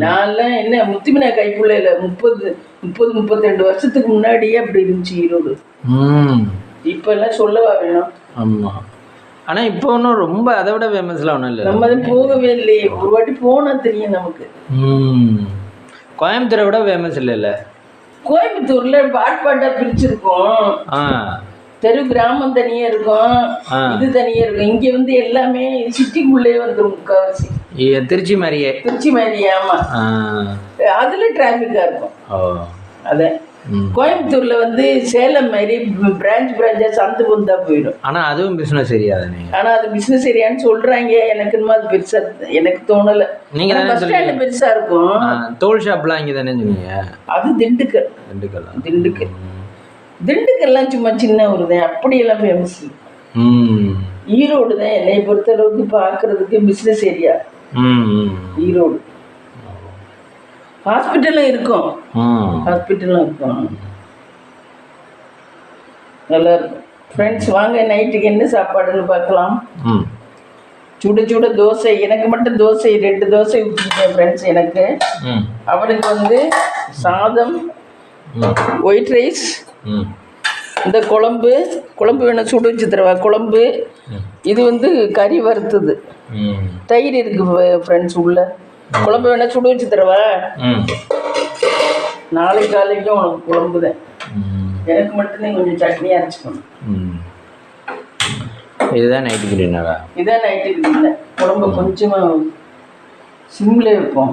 நான்லாம் என்ன முத்துமினா கைக்குள்ள 30-32 வருஷத்துக்கு முன்னாடியே அப்படி இருந்துச்சு ஈரோடு. இப்ப எல்லாம் சொல்லவா வேணும். ஆமா, ஆனா இப்போ ஒன்றும் ரொம்ப அதை விட ஃபேமஸ்லாம் ஒன்றும் இல்லை. நம்ம அதை போகவே இல்லையே. ஒரு வாட்டி போனா தெரியும் நமக்கு. கோயம்புத்தூரை விட ஃபேமஸ் இல்லைல்ல. கோயம்புத்தூர்ல பாட்டா பிரிச்சிருக்கோம். தெரு கிராமம் தனியா இருக்கும், இது தனியா இருக்கும். இங்க வந்து எல்லாமே சிட்டிக்குள்ளே வந்துடும் முக்காவாசி. திருச்சி மாதிரியே. ஆமா, அதுல டிராபிக்கா இருக்கும். அதான் கோயம்புத்தூர்ல வந்து சேலம் மாதிரி பிரான்ச்சா சந்து பொந்தா போயிடும். ஆனா அதுவும் பிசினஸ் சரியா தானே? ஆனா அது பிசினஸ் சரியான்னு சொல்றாங்க. எனக்கு அது பெருசா எனக்கு தோணல. நீங்க பஸ் ஸ்டாண்ட் பெருசா இருக்கும். தோல் ஷாப்லாம் இங்க தானே சொன்னீங்க? அது திண்டுக்கல். திண்டுக்கல்லாம் சும்மா சின்ன ஊர் தான், அப்படியெல்லாம் ஃபேமஸ். ஈரோடு தான் என்னை பொறுத்த அளவுக்கு பார்க்கறதுக்கு பிசினஸ் ஏரியா. ஈரோடு ஹாஸ்பிட்டலும் இருக்கும். நல்லா இருக்கும். ஃப்ரெண்ட்ஸ் வாங்க, நைட்டுக்கு என்ன சாப்பாடுன்னு பார்க்கலாம். சுட சுட தோசை. எனக்கு மட்டும் தோசை 2 தோசை ஊற்றிருக்கேன் ஃப்ரெண்ட்ஸ். எனக்கு அவனுக்கு வந்து சாதம், ஒயிட் ரைஸ், இந்த குழம்பு வேணும் சுட வச்சு தரவா குழம்பு. இது வந்து கறி வறுத்தது, தயிர் இருக்கு ஃப்ரெண்ட்ஸ் உள்ள. குழம்பு வேணா சுட வச்சு தரவா? நாளைக்கு காலைக்கும் உனக்கு குழம்பு தான். எனக்கு மட்டும்தான் கொஞ்சம் சட்னி அரைச்சிக்கணும். இதுதான் நைட்டுக்கு டின்னரா? இதான் நைட்டுக்கு டின்னர். குழம்பு கொஞ்சமாக சிம்ல வைப்போம்,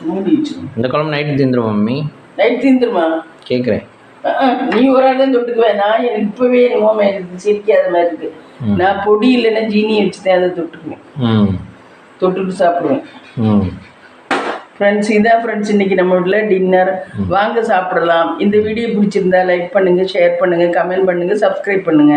மூடி வச்சுக்கணும். இந்த குழம்பு நைட்டு தீந்துருமா மம்மி? நைட் தீந்துருமா கேட்குறேன். நீ ஒரு ஆள் தான் தொட்டுக்குவேன். நான் எனக்கு இப்பவே என்னமோ எனக்கு சிரிக்காத மாதிரி இருக்கு. நான் பொடி இல்லைன்னா ஜீனி வச்சுதான் அதை தொட்டுக்குவேன், தொட்டுட்டு சாப்பிடுவேன். ஃப்ரெண்ட்ஸ் இதான் ஃப்ரெண்ட்ஸ் இன்னைக்கு நம்ம வீட்டில் டின்னர். வாங்க சாப்பிடலாம். இந்த வீடியோ பிடிச்சிருந்தா லைக் பண்ணுங்க, ஷேர் பண்ணுங்க, கமெண்ட் பண்ணுங்க, சப்ஸ்கிரைப் பண்ணுங்க.